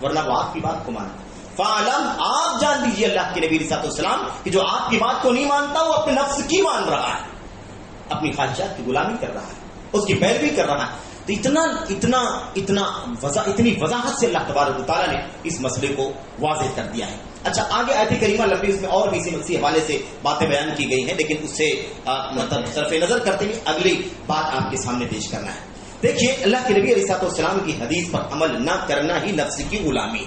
ورنہ وہ آپ کی بات کو مانتا. فعلم، آپ جان لیجیے اللہ کے نبی علیہ السلام کہ جو آپ کی بات کو نہیں مانتا وہ اپنے نفس کی مان رہا ہے، اپنی خواہشات کی غلامی کر رہا ہے، اس کی پیروی کر رہا ہے. تو اتنی وضاحت سے اللہ تبارک و تعالیٰ نے اس مسئلے کو واضح کر دیا ہے. اچھا، آگے آیت کریمہ لمبی، اس میں اور بھی اسی حوالے سے باتیں بیان کی گئی ہیں، لیکن اس سے مطلب صرف نظر کرتے ہوئے اگلی بات آپ کے سامنے پیش کرنا ہے. دیکھیے، اللہ کے نبی علیہ السلام کی حدیث پر عمل نہ کرنا ہی نفس کی غلامی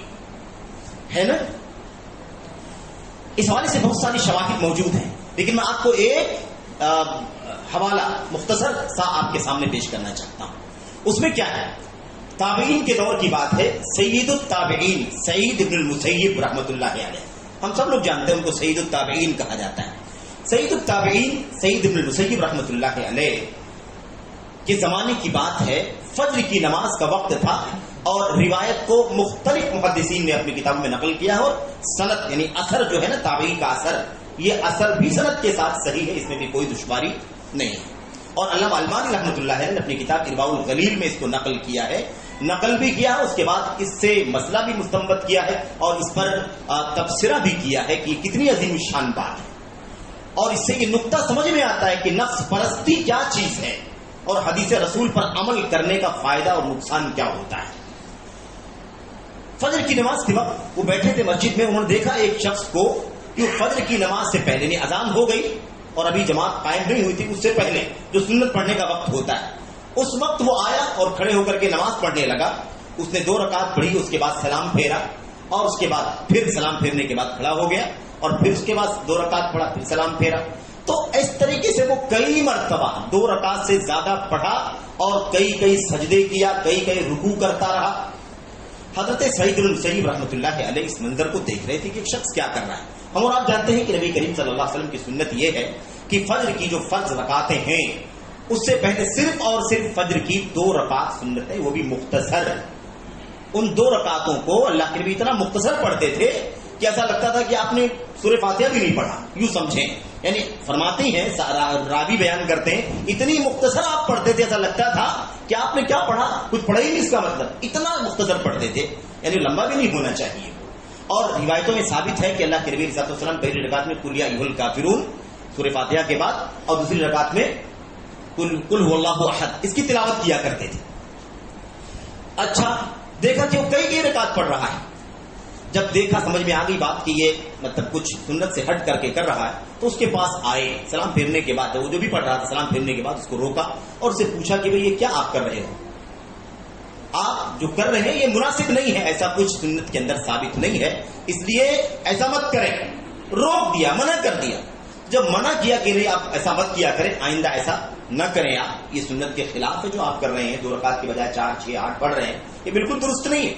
ہے نا. اس حوالے سے بہت ساری شواہد موجود ہیں، لیکن میں آپ کو ایک حوالہ مختصر سا آپ کے سامنے پیش کرنا چاہتا ہوں. اس میں کیا ہے؟ تابعین کے دور کی بات ہے. سید التابعین سعید بن المسیب رحمۃ اللہ علیہ، ہم سب لوگ جانتے ہیں ان کو سید التابعین کہا جاتا ہے. سید التابعین سعید بن المسیب رحمۃ اللہ علیہ کے زمانے کی بات ہے. فجر کی نماز کا وقت تھا اور روایت کو مختلف محدثین نے اپنی کتابوں میں نقل کیا، اور سند یعنی اثر جو ہے نا، تابعی کا اثر، یہ اثر بھی سند کے ساتھ صحیح ہے، اس میں بھی کوئی دشواری نہیں ہے. اور علامہ البانی رحمۃ اللہ علیہ نے اپنی کتاب ارواء الغلیل میں اس کو نقل کیا ہے، نقل بھی کیا، اس کے بعد اس سے مسئلہ بھی مستنبط کیا ہے اور اس پر تبصرہ بھی کیا ہے کہ یہ کتنی عظیم الشان بات ہے. اور اس سے یہ نقطہ سمجھ میں آتا ہے کہ نفس پرستی کیا چیز ہے اور حدیث رسول پر عمل کرنے کا فائدہ اور نقصان کیا ہوتا ہے. فجر کی نماز کے وقت وہ بیٹھے تھے مسجد میں، انہوں نے دیکھا ایک شخص کو کہ فجر کی نماز سے پہلے نہیں، اذان ہو گئی اور ابھی جماعت قائم نہیں ہوئی تھی، اس سے پہلے جو سنت پڑھنے کا وقت ہوتا ہے، اس وقت وہ آیا اور کھڑے ہو کر کے نماز پڑھنے لگا. اس نے 2 رکعت پڑھی، اس کے بعد سلام پھیرا اور اس کے بعد پھر سلام پھیرنے کے بعد کھڑا ہو گیا اور پھر اس کے بعد 2 رکعت پڑھا، پھر سلام پھیرا. تو اس طریقے سے وہ کئی مرتبہ 2 رکعت سے زیادہ پڑھا اور کئی سجدے کیا، کئی رکوع کرتا رہا. حضرت سعید بن المسیب رحمۃ اللہ علیہ اس منظر کو دیکھ رہے تھے کہ ایک شخص کیا کر رہا ہے. ہم اور آپ جانتے ہیں کہ نبی کریم صلی اللہ علیہ وسلم کی سنت یہ ہے کہ فجر کی جو فرض رکعتیں ہیں اس سے پہلے صرف اور صرف فجر کی 2 رکعت سنت ہے، وہ بھی مختصر. ان 2 رکعتوں کو اللہ کے نبی اتنا مختصر پڑھتے تھے کہ ایسا لگتا تھا کہ آپ نے سورہ فاتحہ بھی نہیں پڑھا، یوں سمجھیں. یعنی فرماتے ہیں، راوی بیان کرتے ہیں، اتنی مختصر آپ پڑھتے تھے ایسا لگتا تھا کہ آپ نے کیا پڑھا، کچھ پڑھا ہی نہیں. اس کا مطلب اتنا مختصر پڑھتے تھے، یعنی لمبا بھی نہیں ہونا چاہیے. اور روایتوں میں ثابت ہے کہ اللہ کے نبی صلی اللہ علیہ وسلم پہلی رکعت میں قل یا ایھا الکافرون سورہ فاتحہ کے بعد اور دوسری رکعت میں قل هو اللہ احد اس کی تلاوت کیا کرتے تھے. اچھا، دیکھا کہ وہ کئی رکعت پڑھ رہا ہے. جب دیکھا، سمجھ میں آ گئی بات کہ یہ مطلب کچھ سنت سے ہٹ کر کے کر رہا ہے، تو اس کے پاس آئے. سلام پھیرنے کے بعد وہ جو بھی پڑھ رہا تھا، سلام پھیرنے کے بعد اس کو روکا اور اسے پوچھا کہ بھئی یہ کیا آپ کر رہے ہو، آپ جو کر رہے ہیں یہ مناسب نہیں ہے، ایسا کچھ سنت کے اندر ثابت نہیں ہے، اس لیے ایسا مت کریں. روک دیا، منع کر دیا. جب منع کیا کہ نہیں آپ ایسا مت کیا کریں، آئندہ ایسا نہ کریں، آپ یہ سنت کے خلاف ہے جو آپ کر رہے ہیں، 2 رکعت کی بجائے 4 6 8 پڑھ رہے ہیں، یہ بالکل درست نہیں ہے.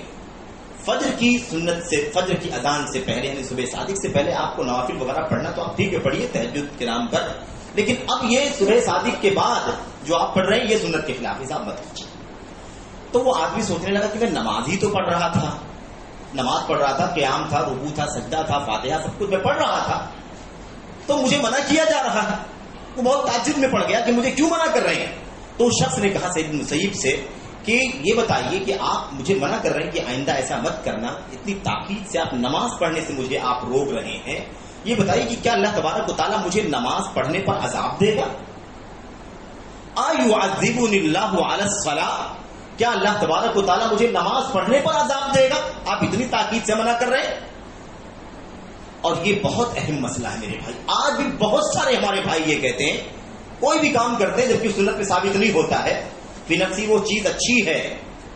فجر کی سنت سے، فجر کی اذان سے پہلے یعنی صبح صادق سے پہلے آپ کو نوافل وغیرہ پڑھنا تو آپ ٹھیک ہے پڑھیے تہجد کے نام پر، لیکن اب یہ صبح صادق کے بعد جو آپ پڑھ رہے ہیں یہ سنت کے خلاف، حساب مت کیجیے. تو وہ آدمی سوچنے لگا کہ میں نماز ہی تو پڑھ رہا تھا، نماز پڑھ رہا تھا، قیام تھا، رکوع تھا، سجدہ تھا، فاتحہ سب کچھ میں پڑھ رہا تھا، تو مجھے منع کیا جا رہا ہے. وہ بہت تعجب میں پڑ گیا کہ مجھے کیوں منع کر رہے ہیں. تو اس شخص نے کہا سعید بن مسیب سے کہ یہ بتائیے کہ آپ مجھے منع کر رہے ہیں کہ آئندہ ایسا مت کرنا، اتنی تاکید سے آپ نماز پڑھنے سے مجھے آپ روک رہے ہیں، یہ بتائیے کہ کیا اللہ تبارک و تعالیٰ مجھے نماز پڑھنے پر عذاب دے گا؟ اَيُعَذِّبُنِ اللَّهُ عَلَى الصَّلَاةِ، کیا اللہ تبارک و تعالیٰ مجھے نماز پڑھنے پر عذاب دے گا؟ آپ اتنی تاکید سے منع کر رہے ہیں. اور یہ بہت اہم مسئلہ ہے میرے بھائی. آج بھی بہت سارے ہمارے بھائی یہ کہتے ہیں کوئی بھی کام کرتے ہیں جبکہ سنت پہ ثابت نہیں ہوتا ہے، فی نفسی وہ چیز اچھی ہے،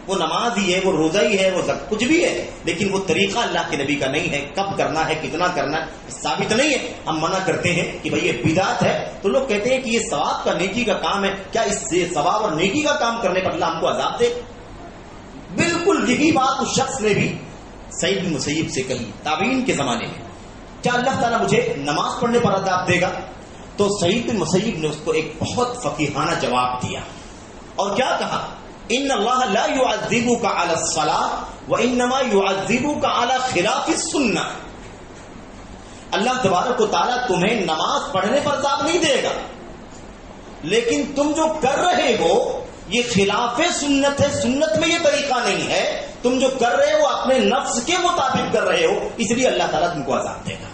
وہ نماز ہی ہے، وہ روزہ ہی ہے، وہ کچھ بھی ہے، لیکن وہ طریقہ اللہ کے نبی کا نہیں ہے، کب کرنا ہے، کتنا کرنا ہے، ثابت نہیں ہے. ہم منع کرتے ہیں کہ بھئی یہ بدعت ہے، تو لوگ کہتے ہیں کہ یہ ثواب کا نیکی کا کام ہے، کیا اس سے ثواب اور نیکی کا کام کرنے پر اللہ ہم کو عذاب دے؟ بالکل یہی بات اس شخص نے بھی سعید بن مسیب سے کہی تابعین کے زمانے میں. کیا اللہ تعالیٰ مجھے نماز پڑھنے پر عذاب دے گا؟ تو سعید بن مسیب نے اس کو ایک بہت فقیہانہ جواب دیا اور کیا کہا؟ ان اللہ لا يعذبك على الصلاة وانما يعذبك على خلاف السنة. اللہ تبارک و تعالیٰ تمہیں نماز پڑھنے پر عذاب نہیں دے گا، لیکن تم جو کر رہے ہو یہ خلاف سنت ہے، سنت میں یہ طریقہ نہیں ہے، تم جو کر رہے ہو اپنے نفس کے مطابق کر رہے ہو، اس لیے اللہ تعالیٰ تم کو عذاب دے گا.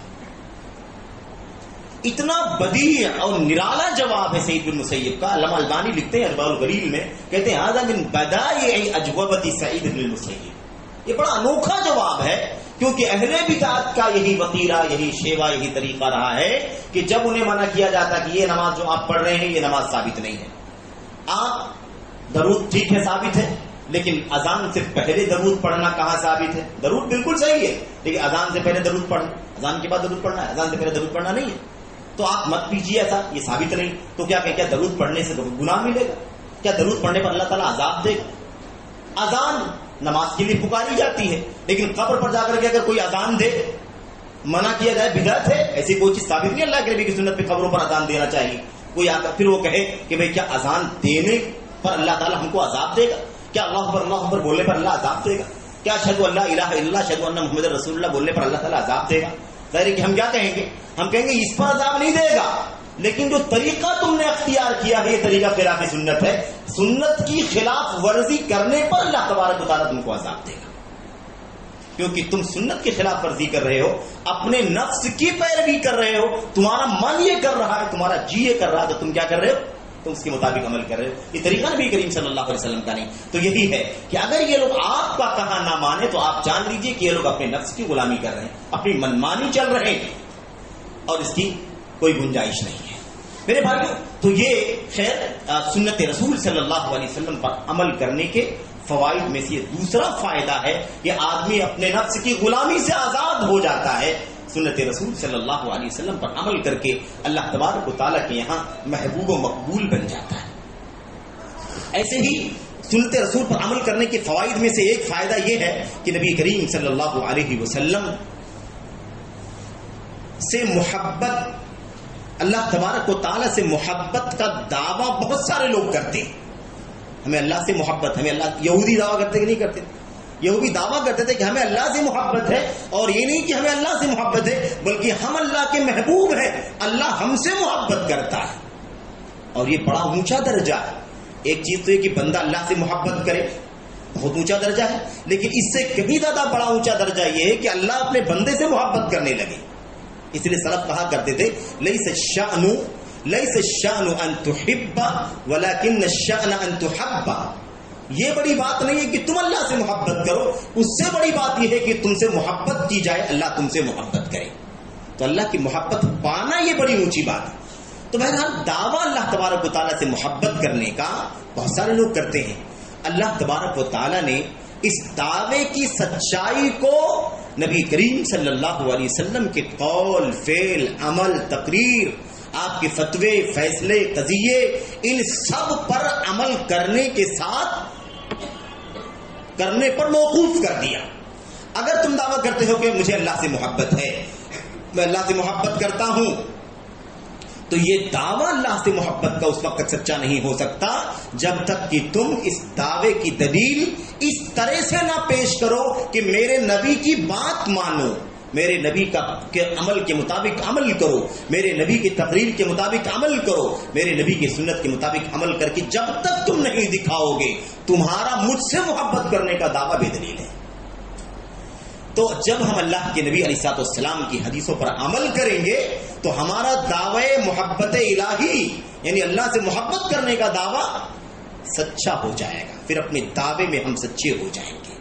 اتنا بدیع اور نرالا جواب ہے سعید بن مسیب کا. علامہ البانی لکھتے ہیں ارباء الغلیل میں، کہتے ہیں ھذا من بدائع اجوبۃ سعید بن المسیب. یہ بڑا انوکھا جواب ہے کیونکہ اہل بدعت کا یہی وتیرہ، یہی شیوا، یہی طریقہ رہا ہے کہ جب انہیں منع کیا جاتا کہ یہ نماز جو آپ پڑھ رہے ہیں یہ نماز ثابت نہیں ہے. آپ درود ٹھیک ہے ثابت ہے، لیکن اذان سے پہلے درود پڑھنا کہاں ثابت ہے؟ درود بالکل صحیح ہے، لیکن اذان سے پہلے درود پڑھنا، اذان کے بعد درود پڑھنا ہے، اذان سے پہلے درود پڑھنا نہیں ہے. تو آپ مت پیجیے ایسا، یہ ثابت نہیں. تو کیا کہ کیا درود پڑھنے سے گناہ ملے گا؟ کیا درود پڑھنے پر اللہ تعالیٰ عذاب دے گا؟ اذان نماز کے لیے پکاری جاتی ہے، لیکن قبر پر جا کر کے اگر کوئی اذان دے، منع کیا جائے بدعت ہے، ایسی کوئی چیز ثابت نہیں. اللہ کے نبی کی سنت پہ قبروں پر اذان دینا چاہیے. کوئی آ کر پھر وہ کہے کہ بھئی کیا اذان دینے پر اللہ تعالیٰ ہم کو عذاب دے گا؟ کیا اللہ اکبر بولنے پر اللہ عذاب دے گا؟ کیا اشہد ان لا الہ الا اللہ اشہد ان محمد رسول اللہ بولنے پر اللہ تعالیٰ عذاب دے گا؟ ظاہر ہے کہ ہم کیا کہیں گے؟ ہم کہیں گے اس پر عذاب نہیں دے گا، لیکن جو طریقہ تم نے اختیار کیا ہے یہ طریقہ خلاف سنت ہے، سنت کی خلاف ورزی کرنے پر اللہ تبارک و تعالیٰ تم کو عذاب دے گا، کیونکہ تم سنت کی خلاف ورزی کر رہے ہو، اپنے نفس کی پیروی کر رہے ہو، تمہارا من یہ کر رہا ہے، تمہارا جی یہ کر رہا ہے، تو تم کیا کر رہے ہو؟ تم اس کے مطابق عمل کر رہے ہو. یہ طریقہ نبی کریم صلی اللہ علیہ وسلم کا نہیں. تو یہی ہے کہ اگر یہ لوگ آپ کا کہا نہ مانے تو آپ جان لیجئے کہ یہ لوگ اپنے نفس کی غلامی کر رہے ہیں، اپنی منمانی چل رہے ہیں، اور اس کی کوئی گنجائش نہیں ہے میرے بھائیو. تو یہ خیر سنت رسول صلی اللہ علیہ وسلم پر عمل کرنے کے فوائد میں سے یہ دوسرا فائدہ ہے کہ آدمی اپنے نفس کی غلامی سے آزاد ہو جاتا ہے. سنت رسول صلی اللہ علیہ وسلم پر عمل کر کے اللہ تبارک و تعالیٰ کے یہاں محبوب و مقبول بن جاتا ہے. ایسے ہی سنت رسول پر عمل کرنے کے فوائد میں سے ایک فائدہ یہ ہے کہ نبی کریم صلی اللہ علیہ وسلم سے محبت، اللہ تبارک و تعالیٰ سے محبت کا دعویٰ بہت سارے لوگ کرتے ہیں. ہمیں اللہ سے محبت، ہمیں اللہ، یہودی دعویٰ کرتے کہ نہیں کرتے؟ یہودی دعویٰ کرتے تھے کہ ہمیں اللہ سے محبت ہے، اور یہ نہیں کہ ہمیں اللہ سے محبت ہے بلکہ ہم اللہ کے محبوب ہیں، اللہ ہم سے محبت کرتا ہے. اور یہ بڑا اونچا درجہ ہے. ایک چیز تو یہ کہ بندہ اللہ سے محبت کرے، بہت اونچا درجہ ہے، لیکن اس سے کہیں زیادہ بڑا اونچا درجہ یہ ہے کہ اللہ اپنے بندے سے محبت کرنے لگے. اس لیے سلف کہا کرتے تھے لیس الشأن ان تحب ولكن الشأن ان تحب. یہ بڑی بات نہیں ہے کہ تم اللہ سے محبت کرو، اس سے بڑی بات یہ ہے کہ تم سے محبت کی جائے، اللہ تم سے محبت کرے. تو اللہ کی محبت پانا یہ بڑی اونچی بات ہے. تو بہرحال دعویٰ اللہ تبارک و تعالیٰ سے محبت کرنے کا بہت سارے لوگ کرتے ہیں. اللہ تبارک و تعالیٰ نے اس دعوے کی سچائی کو نبی کریم صلی اللہ علیہ وسلم کے قول، فعل، عمل، تقریر، آپ کے فتوے، فیصلے، قضیے، ان سب پر عمل کرنے کے ساتھ کرنے پر موقوف کر دیا. اگر تم دعویٰ کرتے ہو کہ مجھے اللہ سے محبت ہے، میں اللہ سے محبت کرتا ہوں، تو یہ دعویٰ اللہ سے محبت کا اس وقت سچا نہیں ہو سکتا جب تک کہ تم اس دعوے کی دلیل اس طرح سے نہ پیش کرو کہ میرے نبی کی بات مانو، میرے نبی کے عمل کے مطابق عمل کرو، میرے نبی کی تقریر کے مطابق عمل کرو، میرے نبی کی سنت کے مطابق عمل کر کے جب تک تم نہیں دکھاؤ گے تمہارا مجھ سے محبت کرنے کا دعویٰ بے دلیل ہے۔ تو جب ہم اللہ کے نبی علیہ الصلوۃ والسلام کی حدیثوں پر عمل کریں گے تو ہمارا دعوی محبت الہی یعنی اللہ سے محبت کرنے کا دعویٰ سچا ہو جائے گا، پھر اپنے دعوے میں ہم سچے ہو جائیں گے،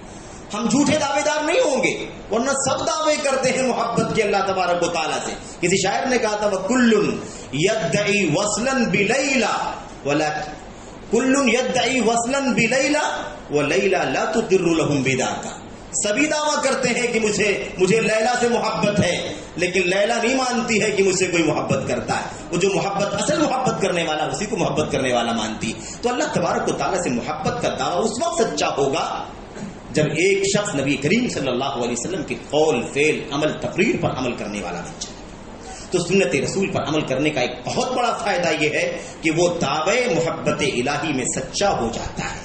ہم جھوٹے دعوے دار نہیں ہوں گے، ورنہ سب دعوے کرتے ہیں محبت کے اللہ تبارک و تعالیٰ سے۔ کسی شاعر نے کہا تھا وَكُلٌّ يَدَّعِي وَصْلًا بِلَيْلَى كُلٌّ يَدَّعِي وَصْلًا بِلَيْلَى وَلَيْلَى لَا تُقِرُّ لَهُم بِذَاكَ۔ سبھی دعویٰ کرتے ہیں کہ مجھے لیلا سے محبت ہے، لیکن لیلا نہیں مانتی ہے کہ مجھ سے کوئی محبت کرتا ہے، وہ جو محبت اصل محبت کرنے والا اسی کو محبت کرنے والا مانتی۔ تو اللہ تبارک و تعالیٰ سے محبت کا دعویٰ اس وقت سچا ہوگا جب ایک شخص نبی کریم صلی اللہ علیہ وسلم کے قول فعل عمل تقریر پر عمل کرنے والا بن جائے۔ تو سنت رسول پر عمل کرنے کا ایک بہت بڑا فائدہ یہ ہے کہ وہ دعوے محبت الہی میں سچا ہو جاتا ہے،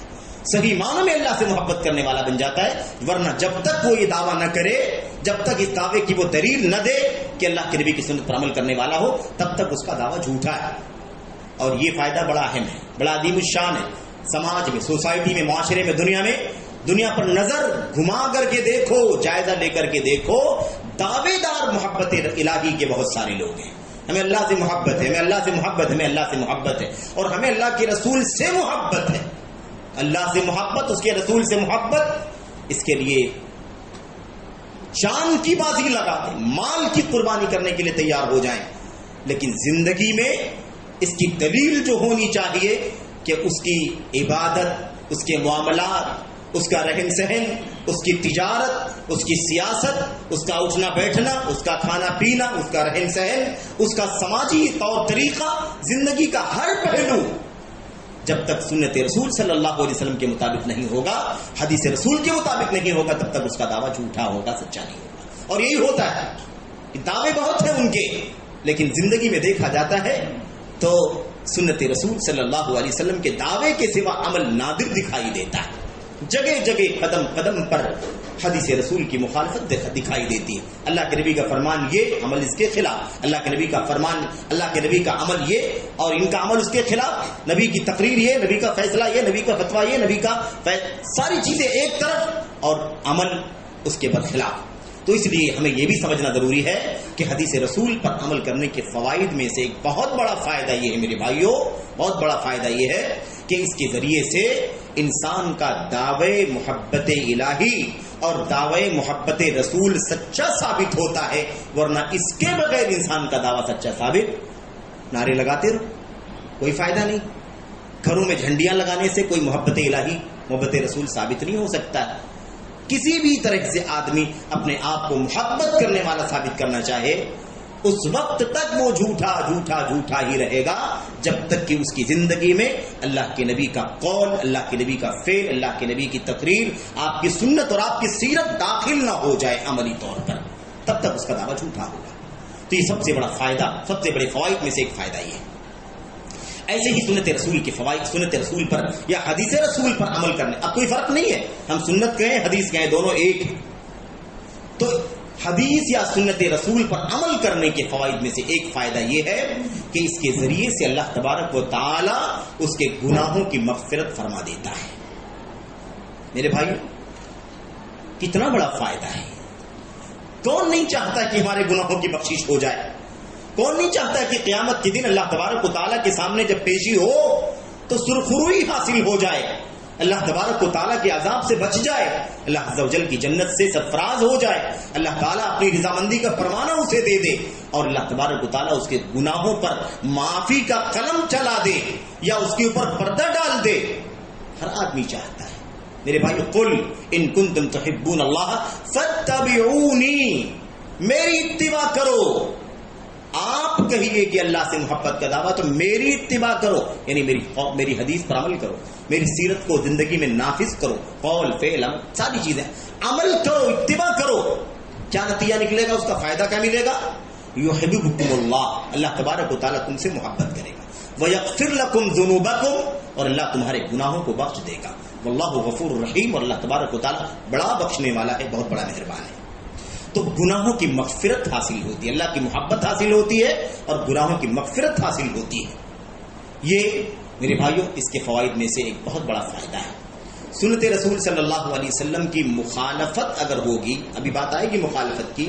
صحیح معنی میں اللہ سے محبت کرنے والا بن جاتا ہے۔ ورنہ جب تک وہ یہ دعویٰ نہ کرے، جب تک اس دعوے کی وہ دلیل نہ دے کہ اللہ کے نبی کی سنت پر عمل کرنے والا ہو، تب تک اس کا دعویٰ جھوٹا ہے۔ اور یہ فائدہ بڑا اہم ہے، بڑا عظیم الشان ہے۔ سماج میں، سوسائٹی میں، معاشرے میں، دنیا پر نظر گھما کر کے دیکھو، جائزہ لے کر کے دیکھو، دعوے دار محبت الہی کے بہت سارے لوگ ہیں۔ ہمیں اللہ سے محبت ہے، ہمیں اللہ سے محبت ہے، ہمیں اللہ سے محبت ہے، اور ہمیں اللہ کے رسول سے محبت ہے۔ اللہ سے محبت، اس کے رسول سے محبت، اس کے لیے جان کی بازی لگا دیں، مال کی قربانی کرنے کے لیے تیار ہو جائیں، لیکن زندگی میں اس کی دلیل جو ہونی چاہیے کہ اس کی عبادت، اس کے معاملات، اس کا رہن سہن، اس کی تجارت، اس کی سیاست، اس کا اٹھنا بیٹھنا، اس کا کھانا پینا، اس کا رہن سہن، اس کا سماجی طور طریقہ، زندگی کا ہر پہلو جب تک سنت رسول صلی اللہ علیہ وسلم کے مطابق نہیں ہوگا، حدیث رسول کے مطابق نہیں ہوگا، تب تک اس کا دعویٰ جھوٹا ہوگا، سچا نہیں ہوگا۔ اور یہی ہوتا ہے، دعوے بہت ہیں ان کے، لیکن زندگی میں دیکھا جاتا ہے تو سنت رسول صلی اللہ علیہ وسلم کے دعوے کے سوا عمل نادر دکھائی دیتا ہے۔ جگہ جگہ قدم قدم پر حدیث رسول کی مخالفت دکھائی دیتی ہے۔ اللہ کے نبی کا فرمان یہ، عمل اس کے خلاف، اللہ کے نبی کا فرمان، اللہ کے نبی کا عمل یہ اور ان کا عمل اس کے خلاف، نبی کی تقریر یہ، نبی کا فیصلہ یہ، نبی کا فتویٰ یہ، نبی کا ساری چیزیں ایک طرف اور عمل اس کے برخلاف۔ تو اس لیے ہمیں یہ بھی سمجھنا ضروری ہے کہ حدیث رسول پر عمل کرنے کے فوائد میں سے ایک بہت بڑا فائدہ یہ ہے میرے بھائیوں، بہت بڑا فائدہ یہ ہے کہ اس کے ذریعے سے انسان کا دعوے محبت الہی اور دعوے محبت رسول سچا ثابت ہوتا ہے، ورنہ اس کے بغیر انسان کا دعویٰ سچا ثابت، نعرے لگاتے رہو، کوئی فائدہ نہیں۔ گھروں میں جھنڈیاں لگانے سے کوئی محبت الہی، محبت رسول ثابت نہیں ہو سکتا۔ کسی بھی طرح سے آدمی اپنے آپ کو محبت کرنے والا ثابت کرنا چاہے، اس وقت تک وہ جھوٹا جھوٹا جھوٹا ہی رہے گا جب تک کہ اس کی زندگی میں اللہ کے نبی کا قول، اللہ کے نبی کا فعل، اللہ کے نبی کی تقریر، آپ کی سنت اور آپ کی سیرت داخل نہ ہو جائے عملی طور پر، تب تک اس کا دعویٰ جھوٹا ہوگا۔ تو یہ سب سے بڑا فائدہ، سب سے بڑے فوائد میں سے ایک فائدہ یہ ہے۔ ایسے ہی سنت رسول کے فوائد، سنت رسول پر یا حدیث رسول پر عمل کرنے، اب کوئی فرق نہیں ہے، ہم سنت کہیں حدیث کہیں، دونوں ایک ہیں۔ تو حدیث یا سنت رسول پر عمل کرنے کے فوائد میں سے ایک فائدہ یہ ہے کہ اس کے ذریعے سے اللہ تبارک و تعالی اس کے گناہوں کی مغفرت فرما دیتا ہے۔ میرے بھائی، کتنا بڑا فائدہ ہے۔ کون نہیں چاہتا کہ ہمارے گناہوں کی بخشش ہو جائے؟ کون نہیں چاہتا کہ قیامت کے دن اللہ تبارک و تعالیٰ کے سامنے جب پیشی ہو تو سرخروئی حاصل ہو جائے، اللہ تبارک و تعالیٰ کے عذاب سے بچ جائے، اللہ عز و جل کی جنت سے سرفراز ہو جائے، اللہ تعالیٰ اپنی رضامندی کا فرمانہ اسے دے دے، اور اللہ تبارک و تعالیٰ اس کے گناہوں پر معافی کا قلم چلا دے یا اس کے اوپر پردہ ڈال دے۔ ہر آدمی چاہتا ہے۔ میرے بھائی، قل ان کنتم تحبون اللہ فاتبعونی، میری اتباع کرو۔ آپ کہیے کہ اللہ سے محبت کا دعویٰ تو میری اتباع کرو، یعنی میری حدیث پر عمل کرو، میری سیرت کو زندگی میں نافذ کرو، قول فعل عمل ساری چیزیں عمل کرو، اتباع کرو۔ کیا نتیجہ نکلے گا؟ اس کا فائدہ کیا ملے گا؟ یحببکم اللہ، اللہ تبارک و تعالیٰ تم سے محبت کرے گا، ویغفر لکم ذنوبکم، اور اللہ تمہارے گناہوں کو بخش دے گا، واللہ غفور رحیم، اور اللہ تبارک و تعالیٰ بڑا بخشنے والا ہے، بہت بڑا مہربان ہے۔ تو گناہوں کی مغفرت حاصل ہوتی ہے، اللہ کی محبت حاصل ہوتی ہے اور گناہوں کی مغفرت حاصل ہوتی ہے۔ یہ میرے بھائیوں اس کے فوائد میں سے ایک بہت بڑا فائدہ ہے۔ سنت رسول صلی اللہ علیہ وسلم کی مخالفت اگر ہوگی، ابھی بات آئے گی مخالفت کی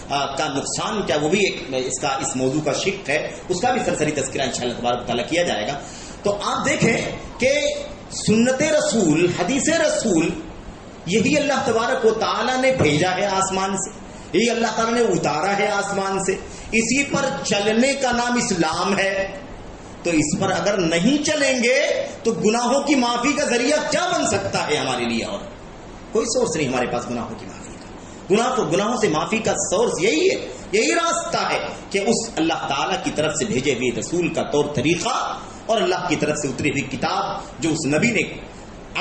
کا نقصان کیا، وہ بھی ایک اس موضوع کا شق ہے، اس کا بھی سرسری تذکرہ انشاءاللہ تبارک و تعالیٰ کیا جائے گا۔ تو آپ دیکھیں کہ سنت رسول، حدیث رسول، یہی اللہ تبارک و تعالیٰ نے بھیجا ہے آسمان سے، یہی اللہ تعالیٰ نے اتارا ہے آسمان سے، اسی پر چلنے کا نام اسلام ہے۔ تو اس پر اگر نہیں چلیں گے تو گناہوں کی معافی کا ذریعہ کیا بن سکتا ہے ہمارے لیے؟ اور کوئی سورس نہیں ہمارے پاس گناہوں کی معافی کا۔ گناہوں سے معافی کا سورس یہی ہے، یہی راستہ ہے کہ اس اللہ تعالیٰ کی طرف سے بھیجے ہوئے رسول کا طور طریقہ اور اللہ کی طرف سے اتری ہوئی کتاب جو اس نبی نے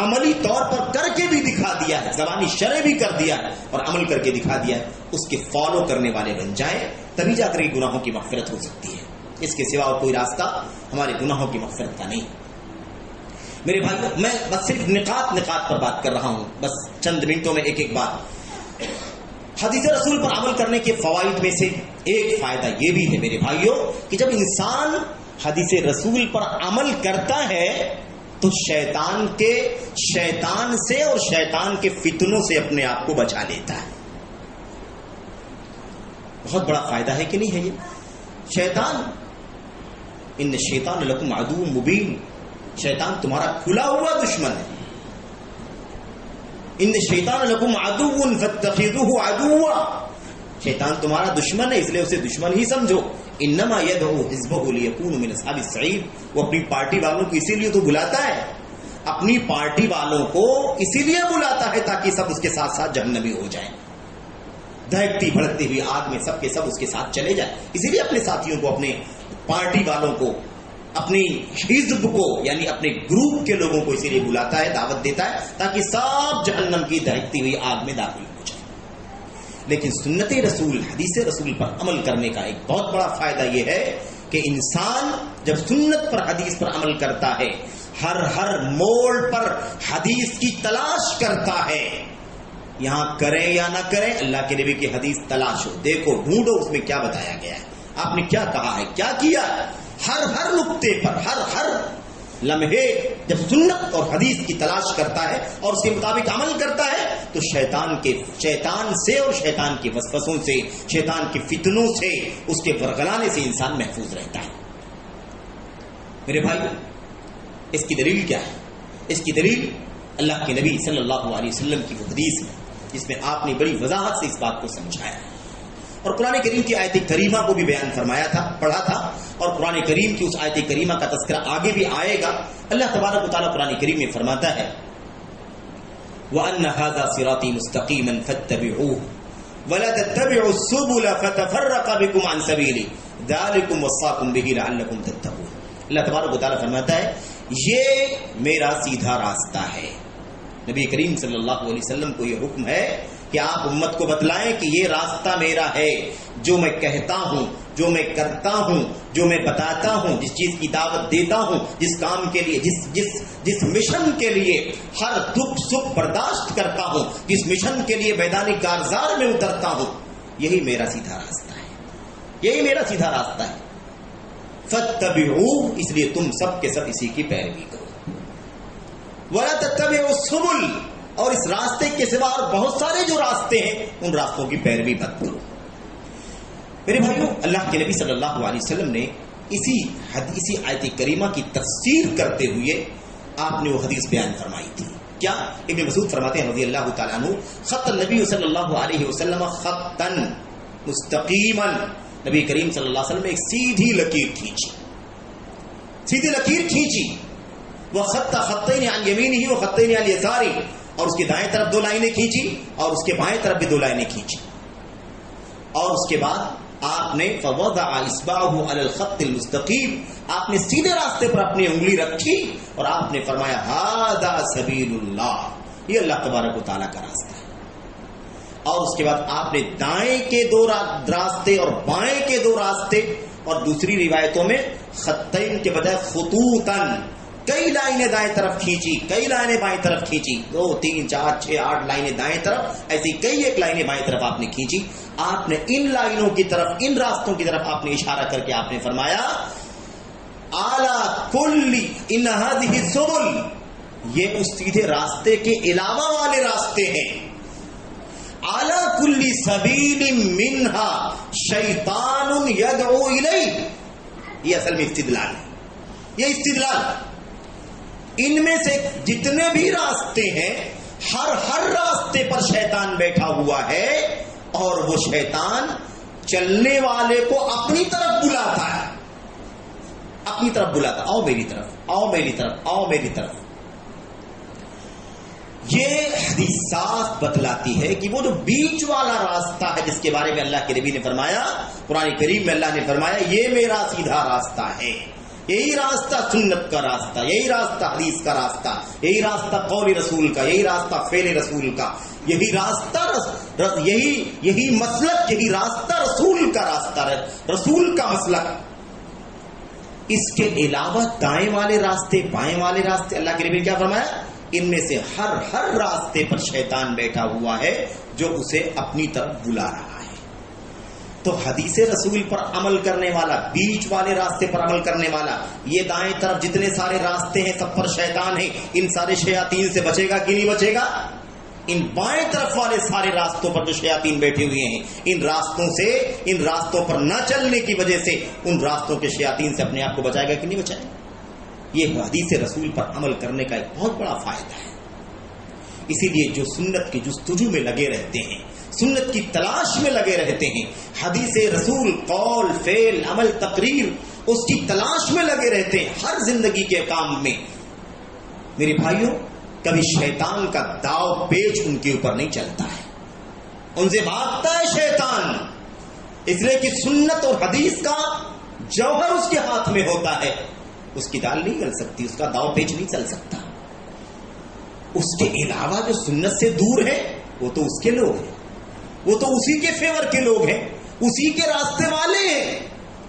عملی طور پر کر کے بھی دکھا دیا ہے، زبانی شرح بھی کر دیا ہے اور عمل کر کے دکھا دیا ہے، اس کے فالو کرنے والے بن جائیں، تبھی جا کر یہ گناہوں کی مغفرت ہو سکتی ہے۔ اس کے سوا اور کوئی راستہ ہمارے گناہوں کی مغفرت کا نہیں۔ میرے بھائیو، میں بس صرف نقاط پر بات کر رہا ہوں، بس چند منٹوں میں ایک بات۔ حدیث رسول پر عمل کرنے کے فوائد میں سے ایک فائدہ یہ بھی ہے میرے بھائیو کہ جب انسان حدیث رسول پر عمل کرتا ہے تو شیطان سے اور شیطان کے فتنوں سے اپنے آپ کو بچا لیتا ہے۔ بہت بڑا فائدہ ہے کہ نہیں ہے یہ؟ شیطان، ان الشیطان لکم عدو مبین، شیطان تمہارا کھلا ہوا دشمن ہے۔ ان الشیطان لکم عدو فاتخذوه عدوا، شیطان تمہارا دشمن ہے اس لیے اسے دشمن ہی سمجھو۔ انما يدعو حزبه ليكونوا من اصحاب السعير، وہ اپنی پارٹی والوں کو اسی لیے تو بلاتا ہے، اپنی پارٹی والوں کو اسی لیے بلاتا ہے تاکہ سب اس کے ساتھ ساتھ جہنمی ہو جائیں، دہکتی بھڑکتی ہوئی آگ میں سب کے سب اس کے ساتھ چلے جائیں۔ اسی لیے اپنے ساتھیوں کو، اپنے پارٹی والوں کو، اپنی حزب کو یعنی اپنے گروپ کے لوگوں کو اسی لیے بلاتا ہے، دعوت دیتا ہے تاکہ سب جہنم کی دہکتی ہوئی آگ میں داخل ہو جائے۔ لیکن سنت رسول، حدیث رسول پر عمل کرنے کا ایک بہت بڑا فائدہ یہ ہے کہ انسان جب سنت پر، حدیث پر عمل کرتا ہے، ہر موڑ پر حدیث کی تلاش کرتا ہے، یہاں کریں یا نہ کریں اللہ کے نبی کی حدیث تلاش ہو، دیکھو، ڈھونڈو اس میں کیا بتایا گیا ہے، آپ نے کیا کہا ہے، کیا کیا ہے، ہر نقطے پر، ہر لمحے جب سنت اور حدیث کی تلاش کرتا ہے اور اس کے مطابق عمل کرتا ہے تو شیطان سے اور شیطان کے وسوسوں سے، شیطان کے فتنوں سے، اس کے ورغلانے سے انسان محفوظ رہتا ہے۔ میرے بھائی، اس کی دلیل کیا ہے؟ اس کی دلیل اللہ کے نبی صلی اللہ علیہ وسلم کی وہ حدیث ہے جس میں آپ نے بڑی وضاحت سے اس بات کو سمجھایا اور قرآن کریم کی آیت کریمہ کو بھی بیان فرمایا تھا، پڑھا تھا، اور قرآن کریم کی اس آیت کریمہ کا تذکرہ آگے بھی آئے گا۔ اللہ تبارک و تعالیٰ قرآن کریم میں فرماتا ہے وَأَنَّ هَذَا صِرَاطِي مُسْتَقِيمًا فَاتَّبِعُوهُ وَلَا تَتَّبِعُوا السُّبُلَ فَتَفَرَّقَ بِكُمْ عَنْ سَبِيلِهِ ذَلِكُمْ وَصَّاكُمْ بِهِ لَعَلَّكُمْ تَتَّقُونَ۔ اللہ تبارک و تعالیٰ فرماتا ہے یہ میرا سیدھا راستہ ہے۔ نبی کریم صلی اللہ علیہ وسلم کو یہ حکم ہے کہ آپ امت کو بتلائیں کہ یہ راستہ میرا ہے، جو میں کہتا ہوں، جو میں کرتا ہوں، جو میں بتاتا ہوں، جس چیز کی دعوت دیتا ہوں، جس کام کے لیے، جس مشن کے لیے ہر دکھ سکھ برداشت کرتا ہوں، جس مشن کے لیے میدانی کارزار میں اترتا ہوں، یہی میرا سیدھا راستہ ہے، یہی میرا سیدھا راستہ ہے۔ فاتبعوہ، اس لیے تم سب کے سب اسی کی پیروی کرو۔ وَلَا تَتَّبِعُوا السُّبُلَ، اور اس راستے کے سوا اور بہت سارے جو راستے ہیں ان راستوں کی پیروی مت کرو۔ میرے بھائیوں، اللہ کے نبی صلی اللہ علیہ وسلم نے اسی آیت کریمہ کی تفسیر کرتے ہوئے آپ نے وہ حدیث بیان فرمائی تھی۔ کیا؟ ابن مسعود فرماتے ہیں رضی اللہ تعالیٰ عنہ، خط النبی صلی اللہ علیہ وسلم خطا مستقیما، نبی کریم صلی اللہ علیہ وسلم نے ایک سیدھی لکیر کھینچی، وہ خط خطین عن یمینہ و خطین عن یسارہ، اور اس کے دائیں طرف دو لائنیں کھینچی اور اس کے بائیں طرف بھی دو لائنیں کھینچی، اور اس کے بعد آپ نے فوضع اصبعہ علی الخط المستقیم، آپ نے سیدھے راستے پر اپنی انگلی رکھی اور آپ نے فرمایا ھذا سبیل اللہ، یہ اللہ تبارک و تعالیٰ کا راستہ ہے۔ اور اس کے بعد آپ نے دائیں کے دو راستے اور بائیں کے دو راستے، اور دوسری روایتوں میں خطین کے بجائے خطوطن، کئی لائنیں دائیں طرف کھینچی، کئی لائنیں بائیں طرف کھینچی، 2 3 4 6 8 لائنیں دائیں طرف، ایسی کئی ایک لائنیں بائیں طرف آپ نے کھینچی. آپ نے ان لائنوں کی طرف، ان راستوں کی طرف آپ نے اشارہ کر کے آپ نے فرمایا اعلی کلی ان هذه السبل، یہ اس سیدھے راستے کے علاوہ والے راستے ہیں. اعلی کلی سبیل منها شیطان یدعو الیہ، یہ اصل میں استدلال ہے. یہ استدلال ان میں سے جتنے بھی راستے ہیں، ہر راستے پر شیطان بیٹھا ہوا ہے، اور وہ شیطان چلنے والے کو اپنی طرف بلاتا ہے، اپنی طرف بلاتا، آؤ میری طرف، آؤ میری طرف، آؤ میری طرف. یہ حدیث صاف بتلاتی ہے کہ وہ جو بیچ والا راستہ ہے جس کے بارے میں اللہ کے نبی نے فرمایا، قرآن کریم میں اللہ نے فرمایا یہ میرا سیدھا راستہ ہے، یہی راستہ سنت کا راستہ، یہی راستہ حدیث کا راستہ، یہی راستہ قول رسول کا، یہی راستہ فعل رسول کا، یہی راستہ یہی مسلک، یہی راستہ رسول کا راستہ، رسول کا مسلک. اس کے علاوہ دائیں والے راستے، بائیں والے راستے، اللہ کے نبی نے کیا فرمایا؟ ان میں سے ہر راستے پر شیطان بیٹھا ہوا ہے جو اسے اپنی طرف بلا رہا ہے. تو حدیث رسول پر عمل کرنے والا، بیچ والے راستے پر عمل کرنے والا، یہ دائیں طرف جتنے سارے راستے ہیں سب پر شیطان ہیں، ان سارے شیاطین سے بچے گا کہ نہیں بچے گا؟ ان بائیں طرف والے سارے راستوں پر جو شیاطین بیٹھے ہوئے ہیں، ان راستوں پر نہ چلنے کی وجہ سے ان راستوں کے شیاطین سے اپنے آپ کو بچائے گا کہ نہیں بچائے گا؟ یہ حدیث رسول پر عمل کرنے کا ایک بہت بڑا فائدہ ہے. اسی لیے جو سنت کی جستجو میں لگے رہتے ہیں، سنت کی تلاش میں لگے رہتے ہیں، حدیث رسول قول فعل عمل تقریر اس کی تلاش میں لگے رہتے ہیں ہر زندگی کے کام میں، میرے بھائیوں کبھی شیطان کا داؤ پیچ ان کے اوپر نہیں چلتا ہے، ان سے بھاگتا ہے شیطان. اس لیے کہ سنت اور حدیث کا جوہر اس کے ہاتھ میں ہوتا ہے، اس کی دال نہیں چل سکتی، اس کا داؤ پیچ نہیں چل سکتا. اس کے علاوہ جو سنت سے دور ہے وہ تو اس کے لوگ ہیں، وہ تو اسی کے فیور کے لوگ ہیں، اسی کے راستے والے ہیں.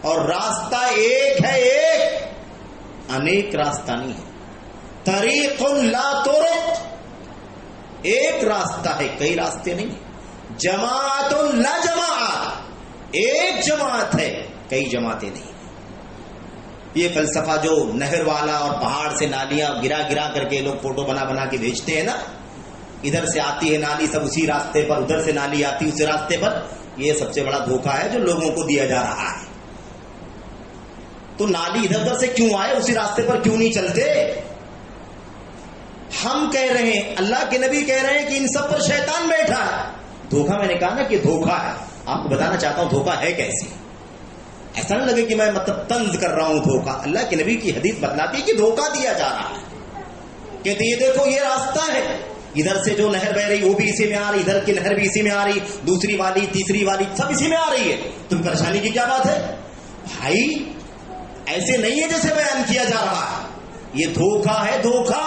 اور راستہ ایک ہے، ایک، انیک راستہ نہیں ہے. طریق لا طرق، ایک راستہ ہے، کئی راستے نہیں. جماعت لا جماعت، ایک جماعت ہے، کئی جماعتیں نہیں. یہ فلسفہ جو نہر والا اور پہاڑ سے نالیاں گرا کر کے لوگ فوٹو بنا کے بھیجتے ہیں نا، ادھر سے آتی ہے نالی سب اسی راستے پر، ادھر سے نالی آتی اسی راستے پر، یہ سب سے بڑا دھوکہ ہے جو لوگوں کو دیا جا رہا ہے. تو نالی ادھر سے کیوں آئے، اسی راستے پر کیوں نہیں چلتے؟ ہم کہہ رہے ہیں، اللہ کے نبی کہہ رہے ہیں کہ ان سب پر شیطان بیٹھا ہے. دھوکہ میں نے کہا نا کہ دھوکہ ہے، آپ کو بتانا چاہتا ہوں دھوکہ ہے کیسے. ایسا نہ لگے کہ میں طنز کر رہا ہوں دھوکہ. اللہ کے نبی کی حدیث بتلاتی ہے کہ دھوکہ دیا جا رہا ہے. کہتے یہ دیکھو یہ راستہ ہے، ادھر سے جو نہر بہ رہی وہ بھی اسی میں آ رہی، ادھر کی نہر بھی اسی میں آ رہی، دوسری والی تیسری والی سب اسی میں آ رہی ہے. تم پریشانی کی کیا بات ہے؟ بھائی ایسے نہیں ہے جیسے بیان کیا جا رہا ہے، یہ دھوکہ ہے، دھوکہ.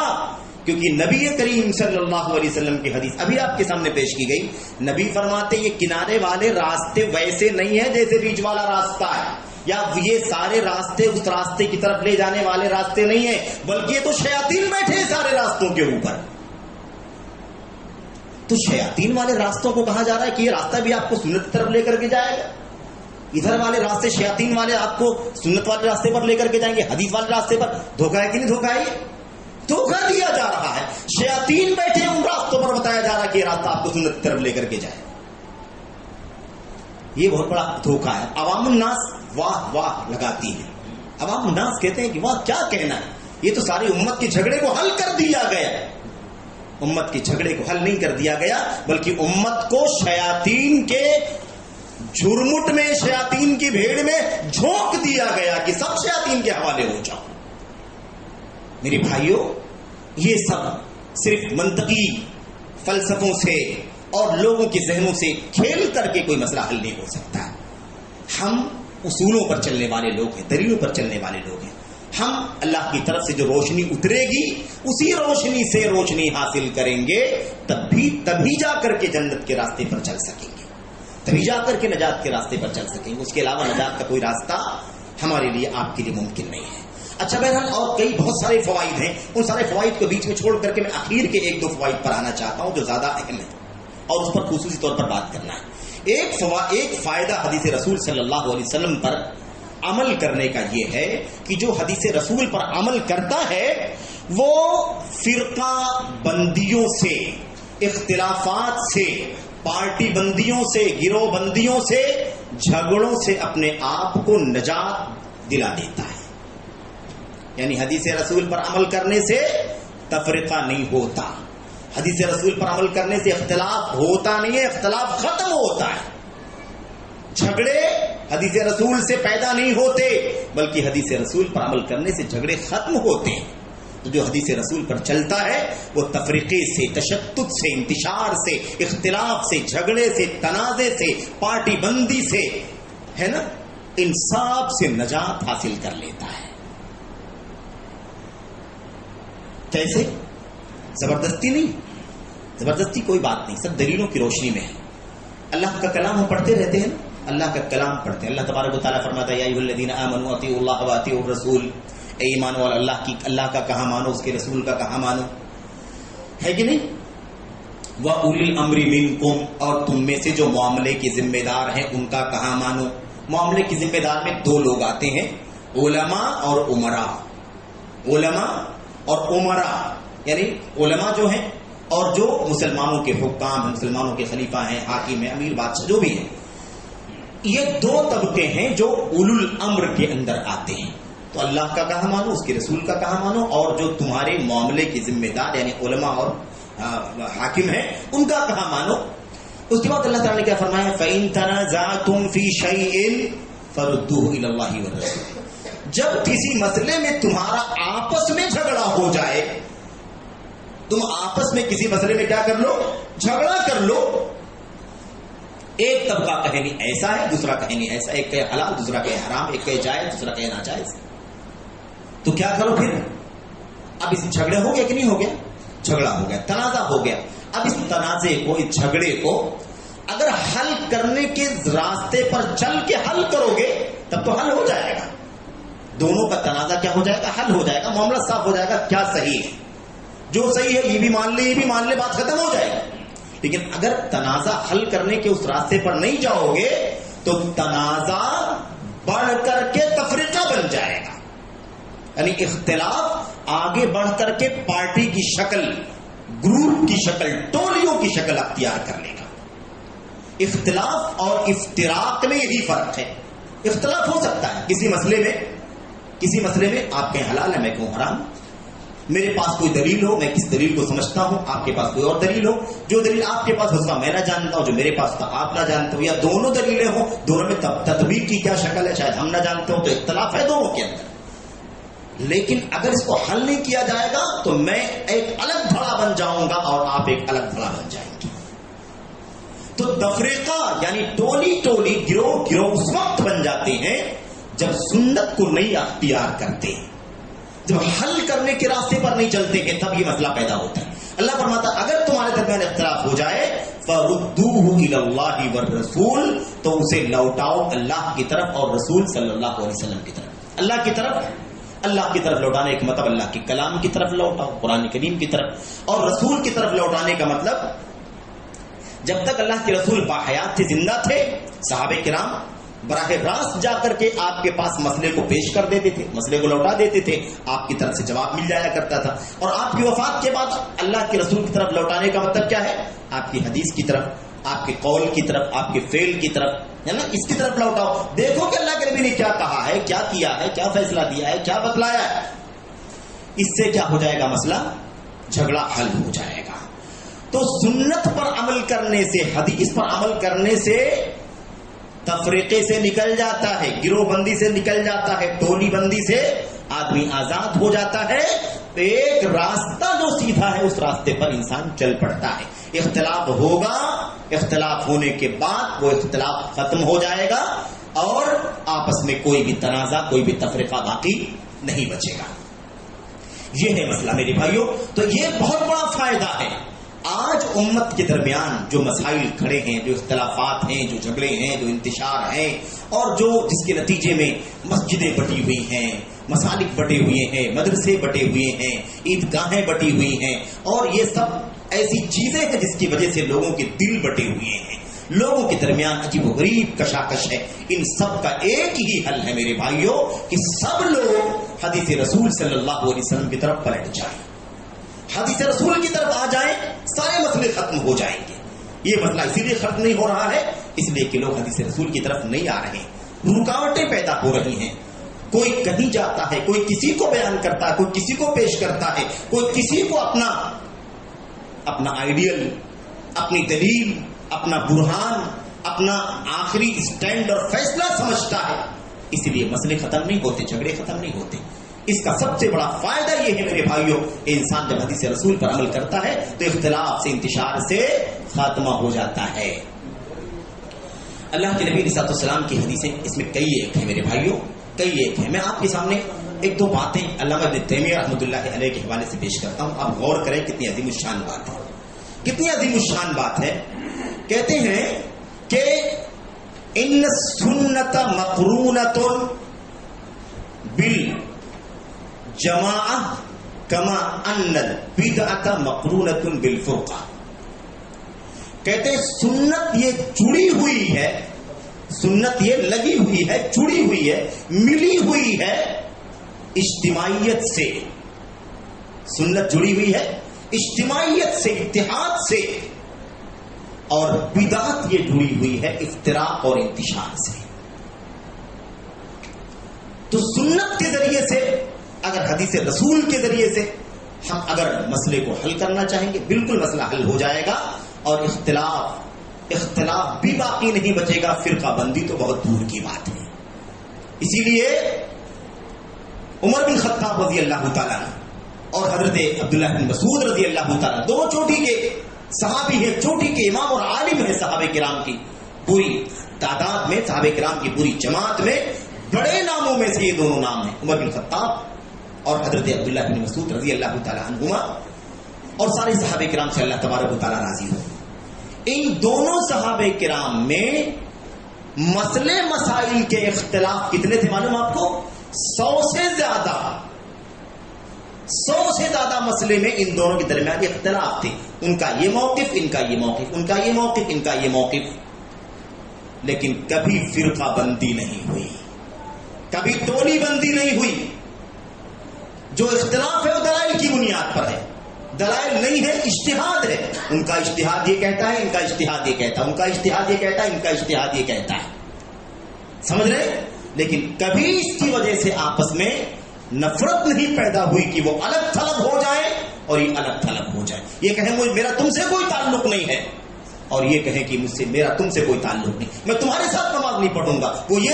کیونکہ نبی کریم صلی اللہ علیہ وسلم کی حدیث ابھی آپ کے سامنے پیش کی گئی. نبی فرماتے یہ کنارے والے راستے ویسے نہیں ہیں جیسے بیچ والا راستہ ہے، یا یہ سارے راستے اس راستے کی طرف لے جانے والے راستے نہیں ہیں، بلکہ یہ تو شیاطین بیٹھے ہیں سارے راستوں کے اوپر. تو شیاطین والے راستوں کو کہا جا رہا ہے کہ یہ راستہ بھی آپ کو سنت کی طرف لے کر کے جائے گا. ادھر والے راستے شیاطین والے آپ کو سنت والے راستے پر لے کر کے جائیں گے، حدیث والے راستے پر. دھوکہ ہے کہ نہیں دھوکہ ہے؟ دھوکہ دیا جا رہا ہے. شیاطین بیٹھے ان راستوں پر بتایا جا رہا ہے کہ یہ راستہ آپ کو سنت کی طرف لے کر کے جائے. یہ بہت بڑا دھوکہ ہے. عوام الناس واہ واہ لگاتی ہے. عوام الناس کہتے ہیں کہ واہ کیا کہنا ہے، یہ تو ساری امت کے جھگڑے کو حل کر دیا گیا. امت کے جھگڑے کو حل نہیں کر دیا گیا، بلکہ امت کو شیاطین کے جھرمٹ میں، شیاطین کی بھیڑ میں جھونک دیا گیا کہ سب شیاطین کے حوالے ہو جاؤ. میرے بھائیوں یہ سب صرف منطقی فلسفوں سے اور لوگوں کے ذہنوں سے کھیل کر کے کوئی مسئلہ حل نہیں ہو سکتا. ہم اصولوں پر چلنے والے لوگ ہیں، دلیلوں پر چلنے والے لوگ ہیں. ہم اللہ کی طرف سے جو روشنی اترے گی اسی روشنی سے روشنی حاصل کریں گے، تبھی جا کر کے جنت کے راستے پر چل سکیں گے، تبھی جا کر کے نجات کے راستے پر چل سکیں گے. اس کے علاوہ نجات کا کوئی راستہ ہمارے لیے، آپ کے لیے ممکن نہیں ہے. اچھا بہرحال اور کئی بہت سارے فوائد ہیں، ان سارے فوائد کو بیچ میں چھوڑ کر کے میں اخیر کے ایک دو فوائد پر آنا چاہتا ہوں جو زیادہ اہم ہے اور اس پر خصوصی طور پر بات کرنا ہے۔ ایک فائدہ حدیث رسول صلی اللہ علیہ وسلم پر عمل کرنے کا یہ ہے کہ جو حدیث رسول پر عمل کرتا ہے وہ فرقہ بندیوں سے، اختلافات سے، پارٹی بندیوں سے، گروہ بندیوں سے، جھگڑوں سے اپنے آپ کو نجات دلا دیتا ہے۔ یعنی حدیث رسول پر عمل کرنے سے تفرقہ نہیں ہوتا، حدیث رسول پر عمل کرنے سے اختلاف ہوتا نہیں ہے، اختلاف ختم ہوتا ہے۔ جھگڑے حدیث رسول سے پیدا نہیں ہوتے بلکہ حدیث رسول پر عمل کرنے سے جھگڑے ختم ہوتے ہیں۔ تو جو حدیث رسول پر چلتا ہے وہ تفریقے سے، تشدد سے، انتشار سے، اختلاف سے، جھگڑے سے، تنازع سے، پارٹی بندی سے، ہے نا، ان سب سے نجات حاصل کر لیتا ہے۔ کیسے؟ زبردستی نہیں، زبردستی کوئی بات نہیں، سب دلیلوں کی روشنی میں ہے۔ اللہ کا کلام ہم پڑھتے رہتے ہیں نا، اللہ کا کلام پڑھتے ہیں۔ اللہ تبارک و تعالیٰ فرماتا ہے یا ایھا الذین آمنوا اطیعوا اللہ واطیعوا الرسول، اے ایمان والو اللہ کا کہا مانو، اس کے رسول کا کہا مانو، ہے کہ نہیں؟ وَأُولِي الْأَمْرِ مِنْكُمْ، اور تم میں سے جو معاملے کے ذمہ دار ہیں ان کا کہا مانو۔ معاملے کے ذمہ دار میں دو لوگ آتے ہیں، علماء اور امراء۔ علماء اور امراء یعنی علماء جو ہیں اور جو مسلمانوں کے حکام ہیں، مسلمانوں کے خلیفہ ہیں، حاکم ہیں، امیر، بادشاہ جو بھی ہیں، یہ دو طبقے ہیں جو اولو الامر کے اندر آتے ہیں۔ تو اللہ کا کہا مانو، اس کے رسول کا کہا مانو، اور جو تمہارے معاملے کے ذمہ دار یعنی علماء اور حاکم ہیں ان کا کہا مانو۔ اس کے بعد اللہ تعالیٰ نے کیا فرمایا؟ فَإِن تَنَازَعْتُمْ فِي شَيْءٍ فَرُدُّوهُ إِلَى اللَّهِ وَالرَّسُولِ، جب کسی مسئلے میں تمہارا آپس میں جھگڑا ہو جائے، تم آپس میں کسی مسئلے میں کیا کر لو؟ جھگڑا کر لو، ایک طبقہ کہے نہیں ایسا ہے، دوسرا کہے نہیں ایسا، ایک کہے حلال دوسرا کہے حرام، ایک کہے جائز دوسرا کہے ناجائز، تو کیا کرو پھر؟ اب اس جھگڑے ہو گیا کہ نہیں ہو گیا؟ جھگڑا ہو گیا، تنازع ہو گیا۔ اب اس تنازع کو، اس جھگڑے کو اگر حل کرنے کے راستے پر چل کے حل کرو گے تب تو حل ہو جائے گا، دونوں کا تنازع کیا ہو جائے گا؟ حل ہو جائے گا، معاملہ صاف ہو جائے گا، کیا صحیح ہے، جو صحیح ہے یہ بھی مان لے، یہ بھی مان لے، بات ختم ہو جائے گی۔ لیکن اگر تنازع حل کرنے کے اس راستے پر نہیں جاؤ گے تو تنازع بڑھ کر کے تفریقہ بن جائے گا، یعنی اختلاف آگے بڑھ کر کے پارٹی کی شکل، گروپ کی شکل، ٹولیوں کی شکل اختیار کر لے گا۔ اختلاف اور افتراق میں یہی فرق ہے۔ اختلاف ہو سکتا ہے کسی مسئلے میں آپ کہیں حلال ہے میں کہوں حرام، میرے پاس کوئی دلیل ہو، میں کس دلیل کو سمجھتا ہوں، آپ کے پاس کوئی اور دلیل ہو، جو دلیل آپ کے پاس ہوتا میں نہ جانتا ہوں، جو میرے پاس ہوتا آپ نہ جانتے ہو، یا دونوں دلیلیں ہوں، دونوں میں تطبیق کی کیا شکل ہے شاید ہم نہ جانتے ہو، تو اختلاف ہے دونوں کے اندر۔ لیکن اگر اس کو حل نہیں کیا جائے گا تو میں ایک الگ دھڑا بن جاؤں گا اور آپ ایک الگ دھڑا بن جائیں گے۔ تو تفریقہ یعنی ٹولی ٹولی، گروہ گروہ اس وقت بن جاتے ہیں جب سنت کو نہیں اختیار کرتے، جب حل کرنے کے راستے پر نہیں چلتے کہ تب یہ مسئلہ پیدا ہوتا ہے۔ اللہ فرماتا ہے اگر تمہارے درمیان اختلاف ہو جائے فَرُدُّوهُ إِلَى اللَّهِ وَالرَّسُولِ، تو اسے لوٹاؤ اللہ کی طرف اور رسول صلی اللہ علیہ وسلم کی طرف۔ اللہ کی طرف لوٹانے کا مطلب اللہ کے کلام کی طرف لوٹاؤ، قرآن کریم کی طرف، اور رسول کی طرف لوٹانے کا مطلب جب تک اللہ کے رسول باحیات تھے، زندہ تھے، صحابہ کرام براہ راست جا کر کے آپ کے پاس مسئلے کو پیش کر دیتے تھے، مسئلے کو لوٹا دیتے تھے، آپ کی طرف سے جواب مل جایا کرتا تھا۔ اور آپ کی وفات کے بعد اللہ کے رسول کی طرف لوٹانے کا مطلب کیا ہے؟ آپ کی حدیث کی طرف، آپ کے قول کی طرف، آپ کے فعل کی طرف، ہے نا، اس کی طرف لوٹاؤ، دیکھو کہ اللہ کے نبی نے کیا کہا ہے، کیا کیا ہے، کیا فیصلہ دیا ہے، کیا بتلایا ہے۔ اس سے کیا ہو جائے گا؟ مسئلہ، جھگڑا حل ہو جائے گا۔ تو سنت پر عمل کرنے سے، حدیث پر عمل کرنے سے تفریقے سے نکل جاتا ہے، گروہ بندی سے نکل جاتا ہے، ٹولی بندی سے آدمی آزاد ہو جاتا ہے۔ ایک راستہ جو سیدھا ہے اس راستے پر انسان چل پڑتا ہے۔ اختلاف ہوگا، اختلاف ہونے کے بعد وہ اختلاف ختم ہو جائے گا اور آپس میں کوئی بھی تنازع، کوئی بھی تفریقہ باقی نہیں بچے گا۔ یہ ہے مسئلہ میرے بھائیوں۔ تو یہ بہت بڑا فائدہ ہے۔ آج امت کے درمیان جو مسائل کھڑے ہیں، جو اختلافات ہیں، جو جھگڑے ہیں، جو انتشار ہیں، اور جو جس کے نتیجے میں مسجدیں بٹی ہوئی ہیں، مسالک بٹے ہوئے ہیں، مدرسے بٹے ہوئے ہیں، عیدگاہیں بٹی ہوئی ہیں، اور یہ سب ایسی چیزیں ہیں جس کی وجہ سے لوگوں کے دل بٹے ہوئے ہیں، لوگوں کے درمیان عجیب و غریب کشاکش ہے۔ ان سب کا ایک ہی حل ہے میرے بھائیوں کہ سب لوگ حدیث رسول صلی اللہ علیہ وسلم کی طرف پلٹ جائیں، حدیث رسول کی طرف آ جائیں، سارے مسئلے ختم ہو جائیں گے۔ یہ مسئلہ اسی لیے ختم نہیں ہو رہا ہے اس لیے کہ لوگ حدیث رسول کی طرف نہیں آ رہے ہیں، رکاوٹیں پیدا ہو رہی ہیں۔ کوئی کہیں جاتا ہے، کوئی کسی کو بیان کرتا ہے، کوئی کسی کو پیش کرتا ہے، کوئی کسی کو اپنا آئیڈیل، اپنی دلیل، اپنا برہان، اپنا آخری اسٹینڈ اور فیصلہ سمجھتا ہے، اسی لیے مسئلے ختم نہیں ہوتے، جھگڑے ختم نہیں ہوتے۔ اس کا سب سے بڑا فائدہ یہ ہے میرے بھائیوں، انسان جب حدیث رسول پر عمل کرتا ہے تو اختلاف سے، انتشار سے خاتمہ ہو جاتا ہے۔ اللہ کے نبی علیہ السلام کی حدیثیں اس میں کئی ایک ہیں میرے بھائیوں، کئی ایک ہیں۔ میں آپ کے سامنے ایک دو باتیں علامہ ابن تیمیہ رحمۃ اللہ علیہ کے حوالے سے پیش کرتا ہوں، آپ غور کریں کتنی عظیم الشان بات ہے، کتنی عظیم الشان بات ہے۔ کہتے ہیں کہ ان السنت مقرونۃ بالجماعہ کما ان البدعۃ مقرونۃ بالفرقہ۔ کہتے ہیں سنت یہ جڑی ہوئی ہے، سنت یہ لگی ہوئی ہے، جڑی ہوئی ہے، ملی ہوئی ہے اجتماعیت سے، سنت جڑی ہوئی ہے اجتماعیت سے، اتحاد سے، اور بدعت یہ جڑی ہوئی ہے افتراق اور انتشار سے۔ تو سنت کے ذریعے سے، اگر حدیث رسول کے ذریعے سے ہم اگر مسئلے کو حل کرنا چاہیں گے، بالکل مسئلہ حل ہو جائے گا، اور اختلاف بھی باقی نہیں بچے گا، فرقہ بندی تو بہت دور کی بات ہے۔ اسی لیے عمر بن خطاب رضی اللہ تعالیٰ اور حضرت عبداللہ بن مسعود رضی اللہ تعالیٰ، دونوں چوٹی کے صحابی ہیں، چوٹی کے امام اور عالم ہیں صحابہ کرام کی پوری تعداد میں، صحابہ کرام کی پوری جماعت میں بڑے ناموں میں سے یہ دونوں نام ہیں، عمر بن خطاب اور حضرت عبداللہ بن مسعود رضی اللہ تعالیٰ عنہما، اور سارے صحابہ کرام سے اللہ تبارک و تعالیٰ راضی ہو۔ ان دونوں صحابہ کرام میں مسئلے مسائل کے اختلاف کتنے تھے معلوم آپ کو؟ 100 سے زیادہ مسئلے میں ان دونوں کے درمیان اختلاف تھے، ان کا یہ موقف، ان کا یہ موقف، ان کا یہ موقف، ان کا یہ موقف، لیکن کبھی فرقہ بندی نہیں ہوئی، کبھی ٹولی بندی نہیں ہوئی۔ جو اختلاف ہے وہ دلائل کی بنیاد پر ہے، دلائل نہیں ہے، اجتہاد ہے، ان کا اجتہاد یہ کہتا ہے، ان کا اجتہاد یہ کہتا ہے، ان کا اجتہاد یہ کہتا ہے، ان کا اجتہاد یہ کہتا ہے، سمجھ رہے؟ لیکن کبھی اس کی وجہ سے آپس میں نفرت نہیں پیدا ہوئی کہ وہ الگ تھلگ ہو جائے اور یہ الگ تھلگ ہو جائے، یہ کہیں میرا تم سے کوئی تعلق نہیں ہے، اور یہ کہے کہ مجھ سے میرا تم سے کوئی تعلق نہیں، میں تمہارے ساتھ نماز نہیں پڑھوں گا، وہ یہ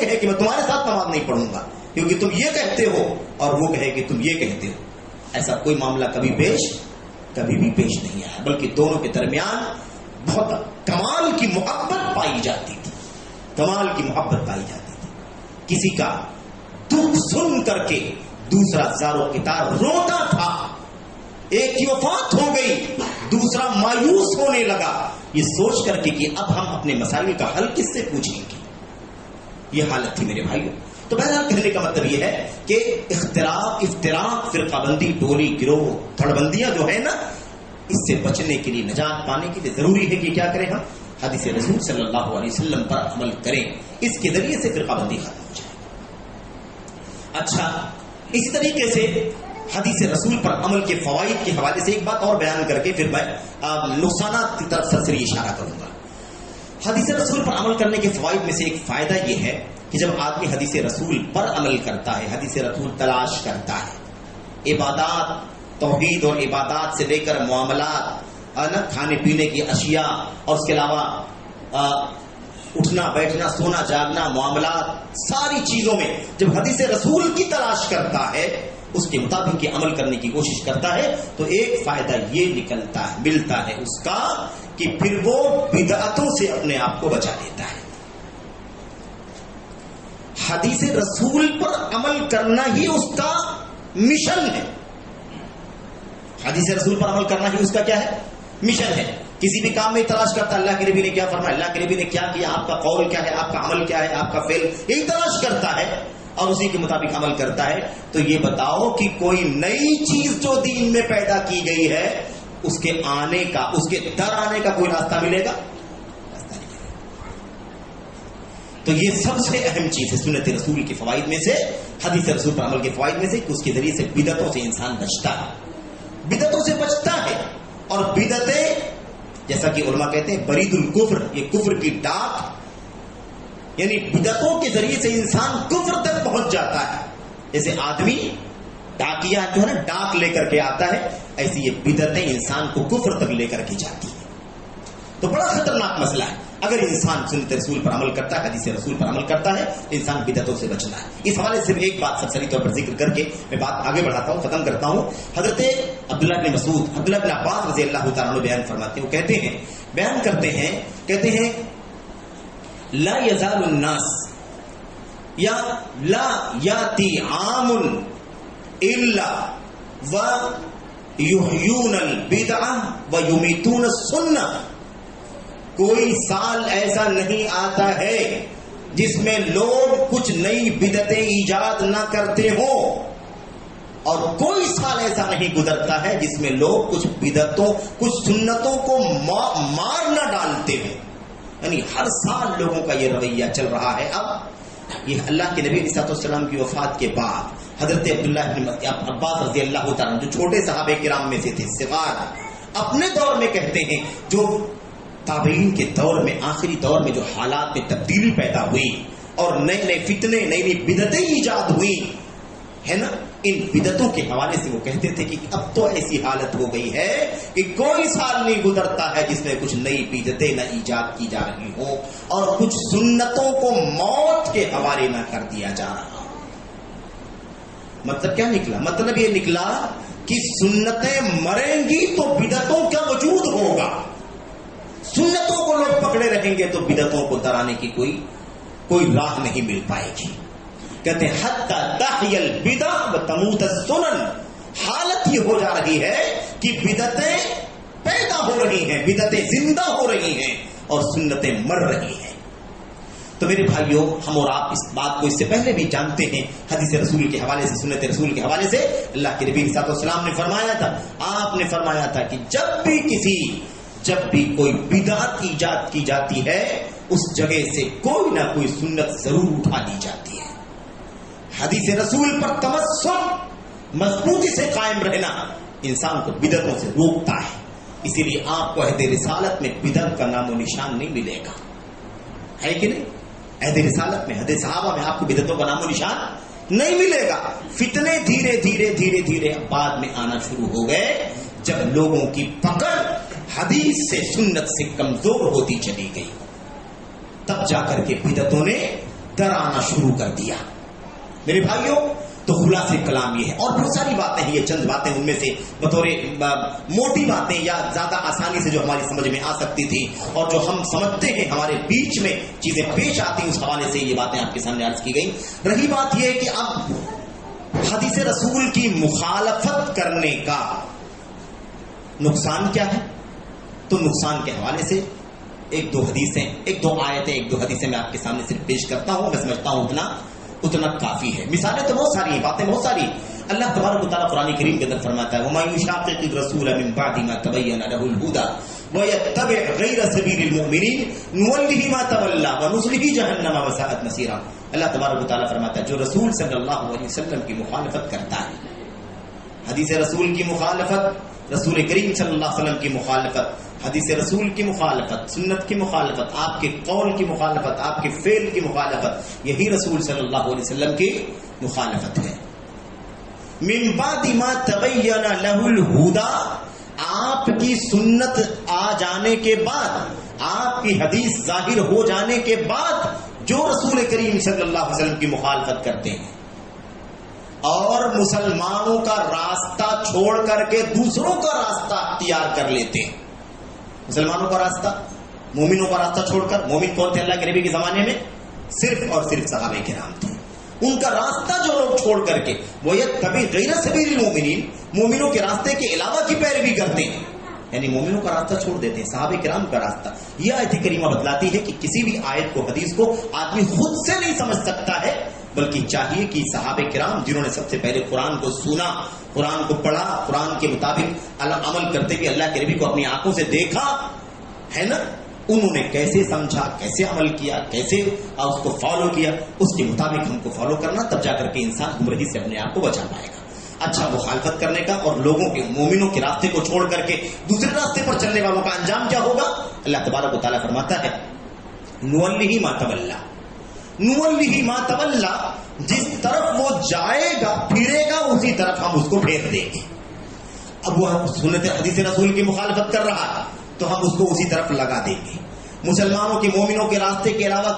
کہے کہ میں تمہارے ساتھ نماز نہیں پڑھوں گا کیونکہ تم یہ کہتے ہو، اور وہ کہے کہ تم یہ کہتے ہو۔ ایسا کوئی معاملہ کبھی بھی پیش نہیں آیا، بلکہ دونوں کے درمیان بہت کمال کی محبت پائی جاتی تھی، کمال کی محبت پائی جاتی تھی۔ کسی کا دکھ سن کر کے دوسرا زار و قطار روتا تھا، ایک کی وفات ہو گئی دوسرا مایوس ہونے لگا، یہ سوچ کر کے کہ اب ہم اپنے مسائل کا حل کس سے پوچھیں گے، یہ حالت تھی میرے بھائیوں۔ تو بہرحال کہنے کا مطلب یہ ہے کہ اختلاف، افتراق، فرقہ بندی، ٹولی، گروہ، دھڑبندیاں جو ہے نا، اس سے بچنے کے لیے، نجات پانے کے لیے ضروری ہے کہ کیا کریں ہم؟ حدیث رسول صلی اللہ علیہ وسلم پر عمل کریں، اس کے ذریعے سے فرقہ بندی ختم ہو جائے۔ اچھا، اسی طریقے سے حدیث رسول پر عمل کے فوائد کے حوالے سے ایک بات اور بیان کر کے پھر میں نقصانات کی طرف سرسری اشارہ کروں گا۔ حدیث رسول پر عمل کرنے کے فوائد میں سے ایک فائدہ یہ ہے کہ جب آدمی حدیث رسول پر عمل کرتا ہے، حدیث رسول تلاش کرتا ہے، عبادات، توحید اور عبادات سے لے کر معاملات، کھانے پینے کی اشیاء، اور اس کے علاوہ اٹھنا بیٹھنا، سونا جاگنا، معاملات، ساری چیزوں میں جب حدیث رسول کی تلاش کرتا ہے، اس کے مطابق یہ عمل کرنے کی کوشش کرتا ہے، تو ایک فائدہ یہ نکلتا ہے، ملتا ہے اس کا کہ پھر وہ بدعتوں سے اپنے آپ کو بچا لیتا ہے۔ حدیث رسول پر عمل کرنا ہی اس کا مشن ہے، حدیث رسول پر عمل کرنا ہی اس کا کیا ہے؟ مشن ہے۔ کسی بھی کام میں تلاش کرتا ہے اللہ کے نبی نے کیا فرمایا، اللہ کے نبی نے کیا کیا، آپ کا قول کیا ہے، آپ کا عمل کیا ہے، آپ کا فعل، یہی تلاش کرتا ہے۔ اور اسی کے مطابق عمل کرتا ہے، تو یہ بتاؤ کہ کوئی نئی چیز جو دین میں پیدا کی گئی ہے اس کے آنے کا، اس کے در آنے کا کوئی راستہ ملے گا؟ تو یہ سب سے اہم چیز ہے سنت رسول کے فوائد میں سے، حدیث رسول پر عمل کے فوائد میں سے، کہ اس کے ذریعے سے بدعتوں سے انسان بچتا ہے، بدعتوں سے بچتا ہے۔ اور بدعتیں جیسا کہ علماء کہتے ہیں برید الکفر، یہ کفر کی ڈاک، یعنی بدعتوں کے ذریعے سے انسان کفر تک پہنچ جاتا ہے۔ جیسے آدمی ڈاکیا جو ہے نا ڈاک لے کر کے آتا ہے، ایسی یہ بدعتیں انسان کو کفر تک لے کر کے جاتی ہیں۔ تو بڑا خطرناک مسئلہ ہے۔ اگر انسان سنت رسول پر عمل کرتا ہے، حدیث رسول پر عمل کرتا ہے، انسان بدعتوں سے بچنا ہے۔ اس حوالے سے ایک بات سرسری طور پر ذکر کر کے میں بات آگے بڑھاتا ہوں، ختم کرتا ہوں۔ حضرت عبداللہ بن مسعود، عبداللہ بن عباس رضی اللہ تعالیٰ عنہ بیان فرماتے ہیں، وہ کہتے ہیں، بیان کرتے ہیں، کہتے ہیں لا یزال الناس یا لا یاتی عام الا ویحیون البدع ویمیتون السنہ، کوئی سال ایسا نہیں آتا ہے جس میں لوگ کچھ نئی بدعتیں ایجاد نہ کرتے ہوں، اور کوئی سال ایسا نہیں گزرتا ہے جس میں لوگ کچھ بدعتوں، کچھ سنتوں کو مار نہ ڈالتے ہوں۔ یعنی ہر سال لوگوں کا یہ رویہ چل رہا ہے۔ اب یہ اللہ کے نبی علیہ السلام کی وفات کے بعد حضرت عبداللہ بن عباس رضی اللہ تعالیٰ جو چھوٹے صحابہ کرام میں سے تھے، صغار، اپنے دور میں کہتے ہیں جو تابعین کے دور میں، آخری دور میں جو حالات میں تبدیلی پیدا ہوئی اور نئے نئے فتنے، نئی نئی بدعتیں ایجاد ہوئی ہے نا، ان بدعتوں کے حوالے سے وہ کہتے تھے کہ اب تو ایسی حالت ہو گئی ہے کہ کوئی سال نہیں گزرتا ہے جس میں کچھ نئی بدعتیں نہ ایجاد کی جا رہی ہوں اور کچھ سنتوں کو موت کے حوالے نہ کر دیا جا رہا۔ مطلب کیا نکلا؟ مطلب یہ نکلا کہ سنتیں مریں گی تو بدعتوں کا وجود ہوگا، سنتوں کو لوگ پکڑے رہیں گے تو بدعتوں کو درانے کی کوئی راہ نہیں مل پائے گی۔ کہتے ہیں حتی تحی البدع وتموت السنن، حالت یہ ہو جا رہی ہے کہ بدعتیں پیدا ہو رہی ہیں، بدعتیں زندہ ہو رہی ہیں اور سنتیں مر رہی ہیں۔ تو میرے بھائیوں، ہم اور آپ اس بات کو اس سے پہلے بھی جانتے ہیں، حدیث رسول کے حوالے سے، سنت رسول کے حوالے سے اللہ کے نبی صلی اللہ علیہ وسلم نے فرمایا تھا، آپ نے فرمایا تھا کہ جب بھی کوئی بدعت ایجاد کی جاتی ہے اس جگہ سے کوئی نہ کوئی سنت ضرور اٹھا لی جاتی ہے۔ حدیث رسول پر تمسک، مضبوطی سے قائم رہنا انسان کو بدعتوں سے روکتا ہے۔ اسی لیے آپ کو عہد رسالت میں بدعت کا نام و نشان نہیں ملے گا، ہے کہ نہیں؟ عہد رسالت میں، عہد صحابہ میں آپ کو بدعتوں کا نام و نشان نہیں ملے گا۔ فتنے دھیرے دھیرے بعد میں آنا شروع ہو گئے جب لوگوں کی پکڑ حدیث سے، سنت سے کمزور ہوتی چلی گئی، تب جا کر کے بدعتوں نے ڈرانا شروع کر دیا۔ میرے بھائیوں، تو خلاصہ کلام یہ ہے، اور بہت ساری باتیں ہیں، یہ چند باتیں ان میں سے بطور موٹی باتیں یا زیادہ آسانی سے جو ہماری سمجھ میں آ سکتی تھی اور جو ہم سمجھتے ہیں ہمارے بیچ میں چیزیں پیش آتی ہیں، اس حوالے سے یہ باتیں آپ کے سامنے عرض کی گئی۔ رہی بات یہ کہ اب حدیث رسول کی مخالفت کرنے کا نقصان کیا ہے، تو نقصان کے حوالے سے ایک دو حدیثیں میں آپ کے سامنے صرف پیش کرتا ہوں۔ میں سمجھتا ہوں اتنا کافی ہے۔ مثالیں تو بہت ساری ہیں، باتیں بہت ساری۔ اللہ تبارک و تعالیٰ قرآن کریم کے اندر فرماتا ہے وَمَن يُشَاقِقِ الرَّسُولَ مِن بَعْدِ مَا تَبَيَّنَ لَهُ الْهُدَى وَيَتَّبِعْ غَيْرَ سَبِيلِ الْمُؤْمِنِينَ نُوَلِّهِ مَا تَوَلَّى وَنُصْلِهِ جَهَنَّمَ وَسَاءَتْ مَصِيرًا۔ اللہ تبارک و تعالیٰ فرماتا ہے جو رسول صلی اللہ علیہ وسلم کی مخالفت کرتا ہے، حدیث رسول کی مخالفت، رسول کریم صلی اللہ علیہ وسلم کی مخالفت، حدیث رسول کی مخالفت، سنت کی مخالفت، آپ کے قول کی مخالفت، آپ کے فعل کی مخالفت، یہی رسول صلی اللہ علیہ وسلم کی مخالفت ہے۔ من بعد ما تبین لہ الہدی، آپ کی سنت آ جانے کے بعد، آپ کی حدیث ظاہر ہو جانے کے بعد جو رسول کریم صلی اللہ علیہ وسلم کی مخالفت کرتے ہیں اور مسلمانوں کا راستہ چھوڑ کر کے دوسروں کا راستہ اختیار کر لیتے ہیں، مسلمانوں کا راستہ، مومنوں کا راستہ چھوڑ کر، مومن کون تھے اللہ کے نبی کے زمانے میں؟ صرف اور صرف صحابہ کرام تھے۔ ان کا راستہ جو لوگ چھوڑ کر کے وَيَتَّبِعْ غَيْرَ سَبِيلِ الْمُؤْمِنِينَ، مومنوں کے راستے کے علاوہ کی پیروی کرتے ہیں، یعنی مومنوں کا راستہ چھوڑ دیتے ہیں، صحابہ کرام کا راستہ۔ یہ آیت کریمہ بتلاتی ہے کہ کسی بھی آیت کو، حدیث کو آدمی خود سے نہیں سمجھ سکتا ہے، بلکہ چاہیے کہ صحابہ کرام جنہوں نے سب سے پہلے قرآن کو سنا، قرآن کو پڑھا، قرآن کے مطابق عمل کرتے ہوئے اللہ کے نبی کو اپنی آنکھوں سے دیکھا ہے نا، انہوں نے کیسے سمجھا، کیسے عمل کیا، کیسے اس کو فالو کیا، اس کے مطابق ہم کو فالو کرنا، تب جا کر کے انسان گمراہی سے اپنے آپ کو بچا پائے گا۔ اچھا، مخالفت کرنے کا اور لوگوں کے مومنوں کے راستے کو چھوڑ کر کے دوسرے راستے پر چلنے والوں کا انجام کیا ہوگا؟ اللہ تبارک و تعالیٰ فرماتا ہے نوَلِّهِ مَا تَوَلَّى، نوَلِّهِ مَا تَوَلَّى، جس طرف وہ جائے گا پھرے گا اسی طرف ہم اس کو پھیر دیں گے۔ اب وہ سنت حدیث رسول کی مخالفت کر رہا ہے تو ہم اس کو اسی طرف لگا دیں گے۔ مسلمانوں کے مومنوں کے راستے کے علاوہ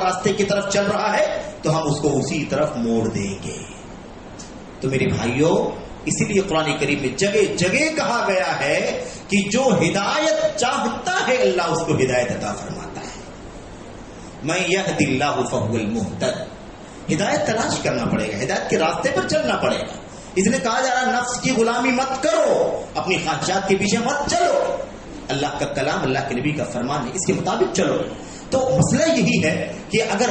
راستے کی طرف چل رہا ہے تو ہم اس کو اسی طرف موڑ دیں گے۔ تو میرے بھائیوں، اسی لیے قرآن کریم میں جگہ جگہ کہا گیا ہے کہ جو ہدایت چاہتا ہے اللہ اس کو ہدایت عطا فرماتا ہے۔ میں یہدی اللہ فہو المہتد، ہدایت تلاش کرنا پڑے گا، ہدایت کے راستے پر چلنا پڑے گا۔ اس نے کہا جا رہا نفس کی غلامی مت کرو، اپنی خواہشات کے پیچھے مت چلو، اللہ کا کلام، اللہ کے نبی کا فرمان ہے، اس کے مطابق چلو۔ تو مسئلہ یہی ہے کہ اگر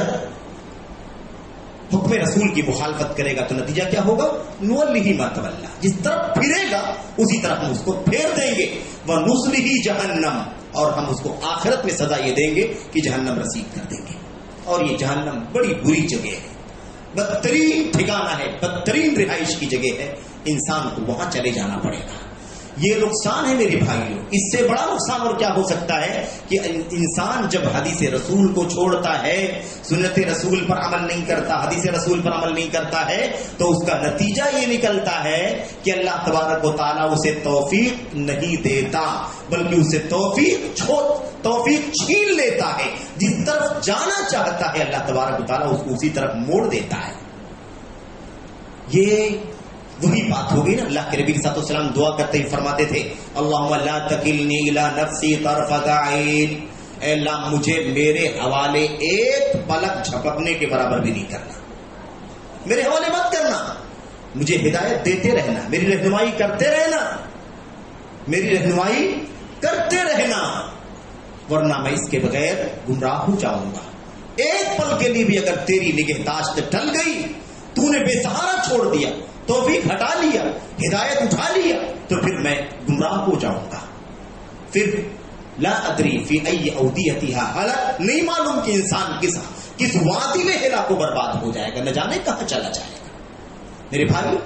حکم رسول کی مخالفت کرے گا تو نتیجہ کیا ہوگا؟ نوَلِّهِ مَا تَوَلَّى، جس طرف پھرے گا اسی طرف ہم اس کو پھیر دیں گے، وَنُصْلِهِ جَهَنَّمَ، اور ہم اس کو آخرت میں سزا یہ دیں گے کہ جہنم رسید کر دیں گے۔ اور یہ جہنم بڑی بری جگہ ہے، بدترین ٹھکانہ ہے، بدترین رہائش کی جگہ ہے، انسان کو وہاں چلے جانا پڑے گا۔ یہ نقصان ہے میرے بھائیوں، اس سے بڑا نقصان اور کیا ہو سکتا ہے کہ انسان جب حدیث رسول کو چھوڑتا ہے، سنت رسول پر عمل نہیں کرتا، حدیث رسول پر عمل نہیں کرتا ہے، تو اس کا نتیجہ یہ نکلتا ہے کہ اللہ تبارک و تعالیٰ اسے توفیق نہیں دیتا، بلکہ اسے توفیق چھین لیتا ہے۔ جس طرف جانا چاہتا ہے اللہ تبارک و تعالیٰ اس کو اسی طرف موڑ دیتا ہے۔ یہ وہی بات ہو گئی نا، اللہ کے نبی صلی اللہ علیہ وسلم دعا کرتے ہی فرماتے تھے اللہم لا تکلنی الی نفسی طرفۃ عین، اے اللہ مجھے میرے حوالے ایک پلک جھپکنے کے برابر بھی نہیں کرنا، میرے حوالے مت کرنا، مجھے ہدایت دیتے رہنا، میری رہنمائی کرتے رہنا، میری رہنمائی کرتے رہنا، ورنہ میں اس کے بغیر گمراہ ہو جاؤں گا۔ ایک پل کے لیے بھی اگر تیری نگہداشت ٹل گئی، تو نے بے سہارا چھوڑ دیا، توفیق ہٹا لیا، ہدایت اٹھا لیا، تو پھر میں گمراہ ہو جاؤں گا۔ پھر لا ادری فی ای اودیتھا ہلاک، نہیں معلوم کہ انسان کس وادی میں ہلاک و برباد ہو جائے گا، نہ جانے کہاں چلا جائے گا۔ میرے بھائیو،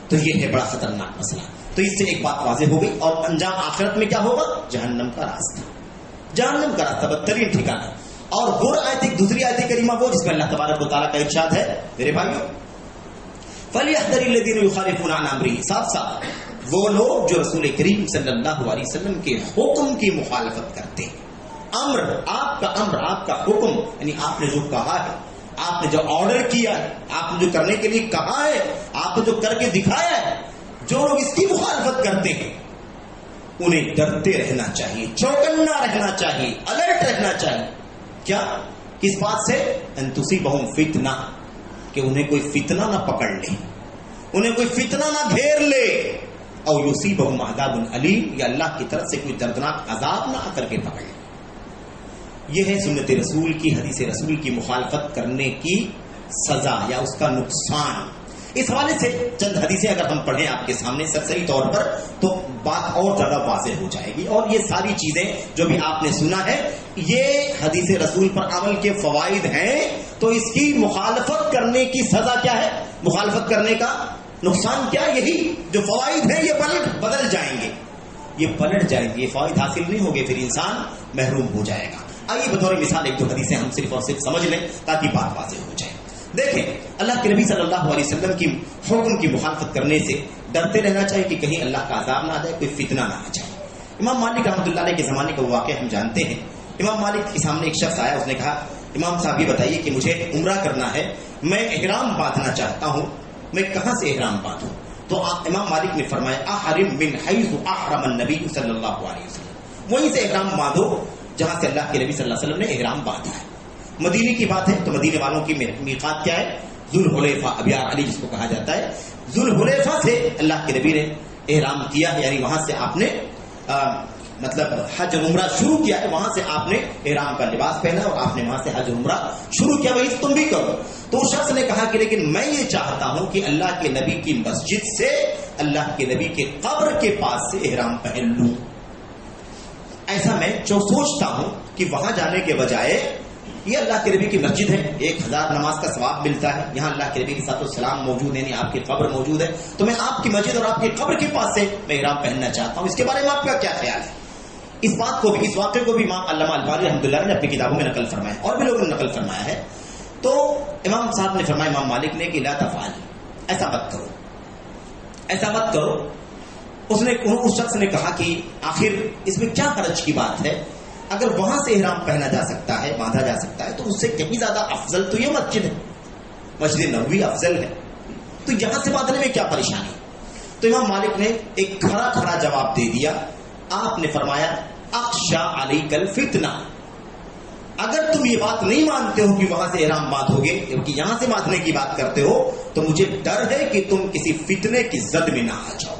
تو یہ ہے بڑا خطرناک مسئلہ۔ تو اس سے ایک بات واضح ہو گئی، اور انجام آخرت میں کیا ہوگا؟ جہنم کا راستہ، جہنم کا راستہ بدترین ٹھکانہ۔ اور وہ آیت، ایک دوسری آیت کریمہ وہ جس میں اللہ تبارک و تعالیٰ کا ارشاد ہے، میرے بھائیو فَلْيَحْذَرِ الَّذِينَ يُخَالِفُونَ عَنْ أَمْرِهِ، ساتھ ساتھ وہ لوگ جو رسول کریم صلی اللہ علیہ وسلم کے حکم کی مخالفت کرتے ہیں۔ امر، آپ کا امر، آپ کا حکم، یعنی آپ نے جو کہا ہے، آپ نے جو آرڈر کیا ہے، آپ نے جو کرنے کے لیے کہا ہے، آپ نے جو کر کے دکھایا ہے، جو لوگ اس کی مخالفت کرتے ہیں انہیں ڈرتے رہنا چاہیے، چوکنا رہنا چاہیے، الرٹ رہنا چاہیے۔ کیا؟ کس بات سے؟ ان تصیبہم فتنہ، کہ انہیں کوئی فتنہ نہ پکڑ لے، انہیں کوئی فتنہ نہ گھیر لے، او یصیبہم عذاب علیم، یا اللہ کی طرف سے کوئی دردناک عذاب نہ آ کر کے پکڑ لے۔ یہ ہے سنت رسول کی، حدیث رسول کی مخالفت کرنے کی سزا یا اس کا نقصان۔ اس حوالے سے چند حدیثیں اگر ہم پڑھیں آپ کے سامنے سرسری طور پر تو بات اور زیادہ واضح ہو جائے گی۔ اور یہ ساری چیزیں جو بھی آپ نے سنا ہے، یہ حدیث رسول پر عمل کے فوائد ہیں، تو اس کی مخالفت کرنے کی سزا کیا ہے، مخالفت کرنے کا نقصان کیا؟ یہی جو فوائد ہیں یہ بدل جائیں گے، یہ پلٹ جائیں گے، یہ فوائد حاصل نہیں ہوگے، پھر انسان محروم ہو جائے گا۔ آئیے بطور مثال ایک دو حدیثیں ہم صرف اور صرف سمجھ لیں تاکہ بات واضح ہو جائے۔ دیکھیں، اللہ کے نبی صلی اللہ علیہ وسلم کی حکم کی مخالفت کرنے سے ڈرتے رہنا چاہیے کہ کہیں اللہ کا عذاب نہ آ جائے، کوئی فتنہ نہ آ جائے۔ امام مالک رحمۃ اللہ علیہ کے زمانے کا واقعہ ہم جانتے ہیں۔ امام مالک کے سامنے ایک شخص آیا، اس نے کہا امام صاحب یہ بتائیے کہ مجھے عمرہ کرنا ہے، میں احرام باندھنا چاہتا ہوں، میں کہاں سے احرام باندھوں؟ تو امام مالک نے فرمایا احرم من حیث احرم النبی صلی اللہ علیہ وسلم، وہیں سے احرام باندھو جہاں سے اللہ کے نبی صلی اللہ علیہ وسلم نے احرام باندھا ہے۔ مدینے کی بات ہے تو مدینے والوں کی میقات کیا ہے؟ ذوالحلیفہ، ابیار علی جس کو کہا جاتا ہے، ذوالحلیفہ سے اللہ کے نبی نے احرام کیا، یعنی وہاں سے آپ نے مطلب حج اور عمرہ شروع کیا ہے، وہاں سے آپ نے احرام کا لباس پہنا اور آپ نے وہاں سے حج اور عمرہ شروع کیا، وہی تم بھی کرو. تو اس شخص نے کہا کہ لیکن میں یہ چاہتا ہوں کہ اللہ کے نبی کی مسجد سے، اللہ کے نبی کے قبر کے پاس سے احرام پہن لوں. ایسا میں جو سوچتا ہوں کہ وہاں جانے کے بجائے یہ اللہ کے نبی کی مسجد ہے، 1000 نماز کا ثواب ملتا ہے، یہاں اللہ کے نبی کے ساتھ السلام موجود ہے، یعنی آپ کی قبر موجود ہے، تو میں آپ کی مسجد اور آپ کی قبر کے پاس سے میں احرام پہننا چاہتا ہوں. اس کے بارے میں آپ کا کیا خیال ہے؟ اس بات کو بھی، اس واقعے کو بھی امام علامہ البانی رحمۃ اللہ نے اپنی کتابوں میں نقل فرمایا، اور بھی لوگوں نے نقل فرمایا ہے. تو امام صاحب نے فرمایا، امام مالک نے کہ لا تفعل، ایسا مت کرو، ایسا مت کرو. اس شخص نے کہا کہ آخر اس میں کیا حرج کی بات ہے، اگر وہاں سے احرام پہنا جا سکتا ہے، باندھا جا سکتا ہے، تو اس سے کہیں زیادہ افضل تو یہ مسجد ہے، مسجد نبوی افضل ہے، تو یہاں سے باندھنے میں کیا پریشانی. تو امام مالک نے ایک کھرا کھرا جواب دے دیا. آپ نے فرمایا اخشا علیک الفتنہ، اگر تم یہ بات نہیں مانتے ہو کہ وہاں سے احرام باندھو گے، کہ یہاں سے باندھنے کی بات کرتے ہو، تو مجھے ڈر ہے کہ تم کسی فتنے کی زد میں نہ آ جاؤ.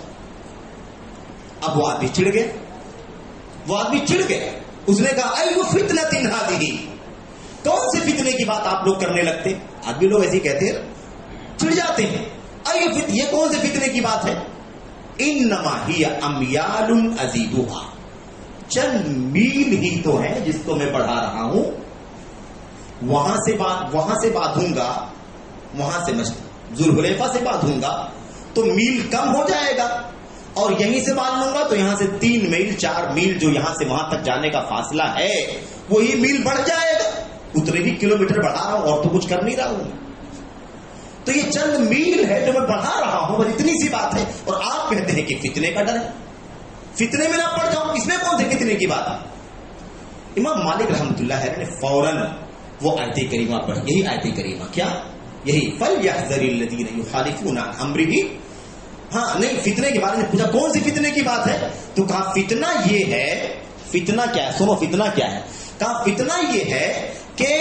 اب وہ آدمی چڑ گئے، وہ آدمی چڑ گئے. اس نے کہا اے وہ فتنہ تین ہادی، کون سے فتنے کی بات آپ لوگ کرنے لگتے؟ آدمی لوگ ایسے کہتے ہیں، چڑ جاتے ہیں. یہ کون سے فتنے کی بات ہے؟ انما ہی امیال ازیدھا، چند میل ہی تو ہے جس کو میں بڑھا رہا ہوں. وہاں سے باندھوں گا، وہاں سے ذوالحلیفہ سے باندھوں گا تو میل کم ہو جائے گا، اور یہیں سے باندھ لوں گا تو یہاں سے 3 میل 4 میل جو یہاں سے وہاں تک جانے کا فاصلہ ہے وہی میل بڑھ جائے گا. اتنے ہی کلومیٹر بڑھا رہا ہوں اور تو کچھ کر نہیں رہا ہوں. تو یہ چند میل ہے جو میں بڑھا رہا ہوں، بس اتنی سی بات ہے، اور آپ کہتے ہیں کہ فتنے کا ڈر ہے، فتنے میں نہ پڑ جاؤں. اس میں کون سے فتنے کی بات ہے؟ امام مالک رحمۃ اللہ نے فوراً وہ آیت کریمہ پڑھی. یہی آیت کریمہ، کیا؟ یہی فَلْيَحْذَرِ الَّذِينَ يُخَالِفُونَ عَنْ أَمْرِهِ. ہاں نہیں، فتنے کے بارے میں پوچھا کون سی فتنے کی بات ہے، تو کہا فتنہ یہ ہے. فتنہ کیا ہے؟ سنو فتنہ کیا ہے. کہا فتنہ یہ ہے کہ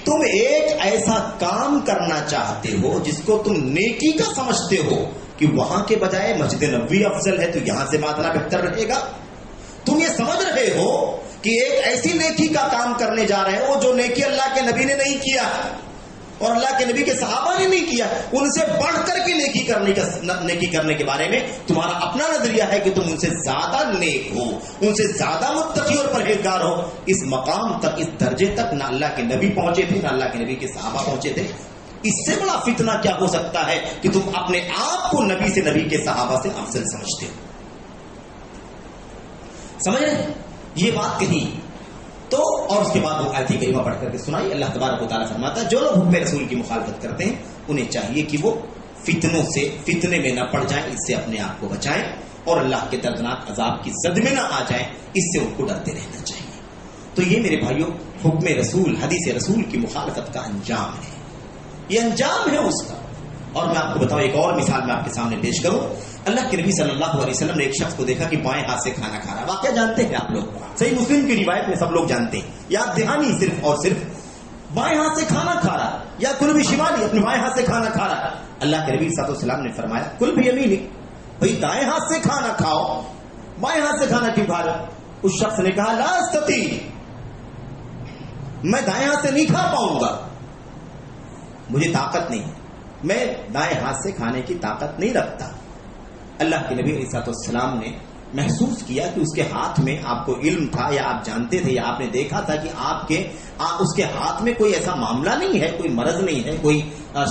تم ایک ایسا کام کرنا چاہتے ہو جس کو تم نیکی کا سمجھتے ہو کہ وہاں کے بجائے مسجد نبوی افضل ہے تو یہاں سے باندھنا بہتر رہے گا. تم یہ سمجھ رہے ہو کہ ایک ایسی نیکی کا کام کرنے جا رہے ہو جو نیکی اللہ کے نبی نے نہیں کیا اور اللہ کے نبی کے صحابہ نے نہیں کیا. ان سے بڑھ کر کے نیکی کرنے کے بارے میں تمہارا اپنا نظریہ ہے کہ تم ان سے زیادہ نیک ہو، ان سے زیادہ متقی اور پرہیزگار ہو. اس مقام تک، اس درجے تک نہ اللہ کے نبی پہنچے تھے، نہ اللہ کے نبی کے صحابہ پہنچے تھے. اس سے بڑا فتنہ کیا ہو سکتا ہے کہ تم اپنے آپ کو نبی سے، نبی کے صحابہ سے افضل سمجھتے ہو. سمجھ رہے یہ بات کہی تو، اور اس کے بعد وہ آیت کریمہ پڑھ کر کے سنائی. اللہ تبارک و تعالیٰ فرماتا ہے جو لوگ حکم رسول کی مخالفت کرتے ہیں انہیں چاہیے کہ وہ فتنے میں نہ پڑ جائیں، اس سے اپنے آپ کو بچائیں، اور اللہ کے دردناک عذاب کی زد میں نہ آ جائیں، اس سے ان کو ڈرتے رہنا چاہیے. تو یہ میرے بھائیوں حکم رسول، حدیث رسول کی مخالفت کا انجام ہے، یہ انجام ہے اس کا. اور میں آپ کو بتاؤں، ایک اور مثال میں آپ کے سامنے پیش کروں. اللہ کے نبی صلی اللہ علیہ وسلم نے ایک شخص کو دیکھا کہ بائیں ہاتھ سے کھانا کھا رہا. واقعہ جانتے ہیں آپ لوگ، صحیح مسلم کی روایت میں سب لوگ جانتے ہیں. یاد دہانی صرف اور صرف بائیں ہاتھ سے کھانا کھا رہا، یا کل بھی شمالی اپنے بائیں ہاتھ سے کھانا کھا رہا. اللہ کے نبی صلی اللہ علیہ وسلم نے فرمایا کل بھی یمینی، بھائی دائیں ہاتھ سے کھانا کھاؤ، بائیں ہاتھ سے کھانا کیوں کھا رہا؟ اس شخص نے کہا لا استطیع، میں دائیں ہاتھ سے نہیں کھا پاؤں گا، مجھے طاقت نہیں، میں دائیں ہاتھ سے کھانے کی طاقت نہیں رکھتا. اللہ کے نبی علیہ السلام نے محسوس کیا کہ اس کے ہاتھ میں، آپ کو علم تھا یا آپ جانتے تھے یا آپ نے دیکھا تھا کہ اس کے ہاتھ میں کوئی ایسا معاملہ نہیں ہے، کوئی مرض نہیں ہے، کوئی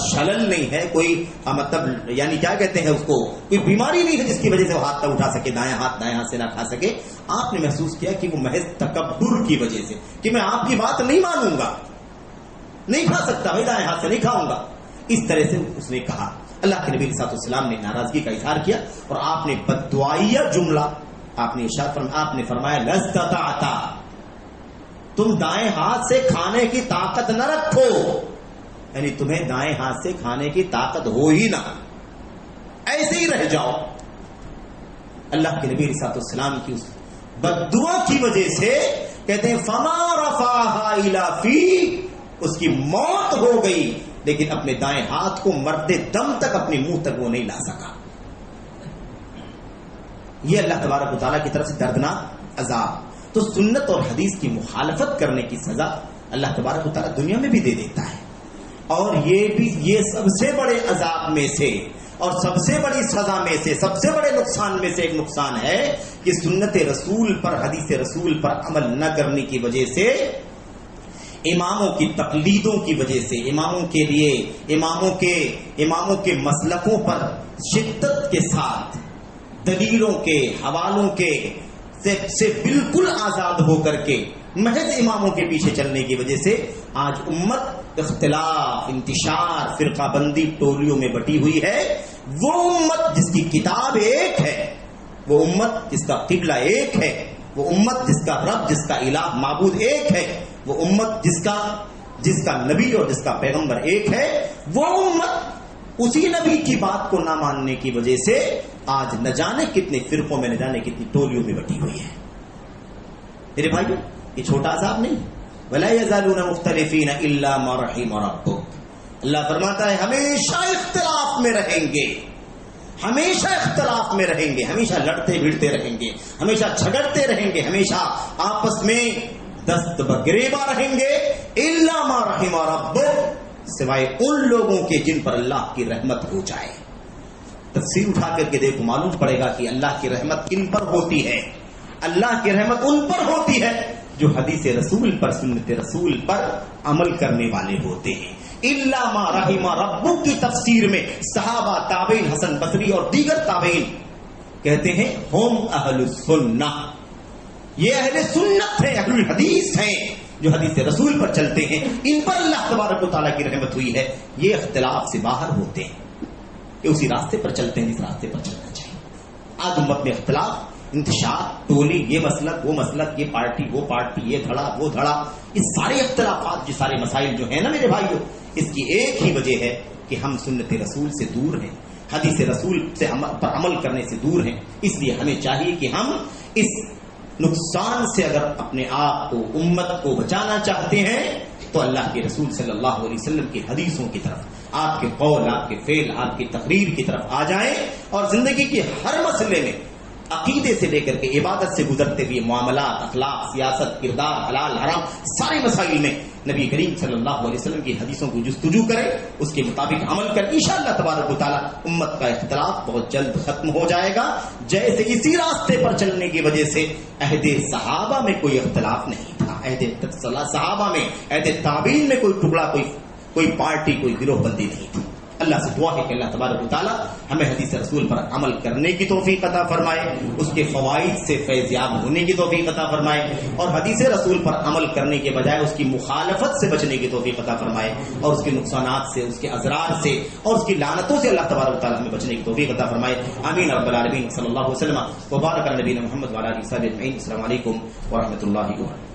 شلل نہیں ہے، کوئی مطلب یعنی کیا کہتے ہیں اس کو، کوئی بیماری نہیں ہے جس کی وجہ سے وہ ہاتھ نہ اٹھا سکے، دائیں ہاتھ سے نہ کھا سکے. آپ نے محسوس کیا کہ وہ محض تکبر کی وجہ سے کہ میں آپ کی بات نہیں مانوں گا، نہیں کھا سکتا، میں دائیں ہاتھ سے نہیں کھاؤں گا، اس طرح سے اس نے کہا. اللہ کے نبی صلی اللہ علیہ وسلم نے ناراضگی کا اظہار کیا اور آپ نے بددعائیہ جملہ آپ نے فرمایا لستطعت، تم دائیں ہاتھ سے کھانے کی طاقت نہ رکھو، یعنی تمہیں دائیں ہاتھ سے کھانے کی طاقت ہو ہی نہ، ایسے ہی رہ جاؤ. اللہ کے نبی صلی اللہ علیہ وسلم کی اس بددعا کی وجہ سے کہتے ہیں فما رفعها الى فی، اس کی موت ہو گئی لیکن اپنے دائیں ہاتھ کو مرتے دم تک اپنے منہ تک وہ نہیں لا سکا. یہ اللہ تبارک و تعالیٰ کی طرف سے دردناک عذاب. تو سنت اور حدیث کی مخالفت کرنے کی سزا اللہ تبارک و تعالیٰ دنیا میں بھی دے دیتا ہے. اور یہ سب سے بڑے عذاب میں سے اور سب سے بڑی سزا میں سے سب سے بڑے نقصان میں سے ایک نقصان ہے کہ سنت رسول پر حدیث رسول پر عمل نہ کرنے کی وجہ سے اماموں کی تقلیدوں کی وجہ سے اماموں کے مسلکوں پر شدت کے ساتھ دلیلوں کے حوالوں کے سے بالکل آزاد ہو کر کے محض اماموں کے پیچھے چلنے کی وجہ سے آج امت اختلاف، انتشار، فرقہ بندی ٹولیوں میں بٹی ہوئی ہے. وہ امت جس کی کتاب ایک ہے، وہ امت جس کا قبلہ ایک ہے، وہ امت جس کا رب، جس کا الہ معبود ایک ہے، وہ امت جس کا نبی اور جس کا پیغمبر ایک ہے، وہ امت اسی نبی کی بات کو نہ ماننے کی وجہ سے آج نہ جانے کتنے فرقوں میں، نہ جانے کتنی ٹولیوں میں بٹی ہوئی ہے. میرے بھائیو، یہ چھوٹا عذاب نہیں. وَلَا يَزَالُونَ مُخْتَلِفِينَ إِلَّا مَا رَحِمَ رَبُّكَ. اللہ فرماتا ہے ہمیشہ اختلاف میں رہیں گے، ہمیشہ اختلاف میں رہیں گے، ہمیشہ لڑتے بھیڑتے رہیں گے، ہمیشہ جھگڑتے رہیں گے، ہمیشہ آپس میں دست بگریبا رہیں گے. إِلَّا مَا رَحِمَ رَبُّكَ، سوائے ان لوگوں کے جن پر اللہ کی رحمت ہو جائے. تفسیر اٹھا کر کے دیکھو، معلوم پڑے گا کہ اللہ کی رحمت کن پر ہوتی ہے. اللہ کی رحمت ان پر ہوتی ہے جو حدیث رسول پر، سنت رسول پر عمل کرنے والے ہوتے ہیں. الا ما رحم ربک کی تفسیر میں صحابہ، تابعین، حسن بصری اور دیگر تابعین کہتے ہیں ہم اہل السنہ، یہ اہل سنت ہیں، اہل الحدیث ہیں، جو حدیث رسول پر چلتے ہیں. ان پر اللہ تبارک و تعالیٰ کی رحمت ہوئی ہے. یہ اختلاف سے باہر ہوتے ہیں، یہ اسی راستے پر چلتے ہیں جس راستے پر چلنا چاہیے. آج امت میں اختلاف، انتشار، ٹولی، یہ مسلک وہ مسلک، یہ پارٹی وہ پارٹی، یہ دھڑا وہ دھڑا، یہ سارے اختلافات، یہ سارے مسائل جو ہیں نا میرے بھائیو، اس کی ایک ہی وجہ ہے کہ ہم سنت رسول سے دور ہیں، حدیث رسول سے پر عمل کرنے سے دور ہیں. اس لیے ہمیں چاہیے کہ ہم اس نقصان سے اگر اپنے آپ کو، امت کو بچانا چاہتے ہیں تو اللہ کے رسول صلی اللہ علیہ وسلم کی حدیثوں کی طرف، آپ کے قول، آپ کے فعل، آپ کی تقریر کی طرف آ جائیں اور زندگی کے ہر مسئلے میں، عقیدے سے لے کر کے عبادت سے گزرتے ہوئے معاملات، اخلاق، سیاست، کردار، حلال حرام، سارے مسائل میں نبی کریم صلی اللہ علیہ وسلم کی حدیثوں کو جستجو کریں، اس کے مطابق عمل کر انشاءاللہ تبارک و تعالی امت کا اختلاف بہت جلد ختم ہو جائے گا. جیسے اسی راستے پر چلنے کی وجہ سے عہد صحابہ میں کوئی اختلاف نہیں تھا، عہد صحابہ میں، عہد تابعین میں کوئی ٹکڑا، کوئی پارٹی، کوئی گروہ بندی نہیں تھی. اللہ سے دعا ہے کہ اللہ تبارک و تعالیٰ ہمیں حدیث رسول پر عمل کرنے کی توفیق عطا فرمائے، اس کے فوائد سے فیض یاب ہونے کی توفیق عطا فرمائے، اور حدیث رسول پر عمل کرنے کے بجائے اس کی مخالفت سے بچنے کی توفیق عطا فرمائے، اور اس کے نقصانات سے، اس کے اضرار سے اور اس کی لعنتوں سے اللہ تبارک و تعالیٰ ہمیں بچنے کی توفیق عطا فرمائے. آمین رب العالمین. صلی اللہ علیہ وسلم وبارک علی نبینا محمد وعلی آلہ وصحبہ اجمعین. السلام علیکم ورحمۃ اللہ وبرکاتہ.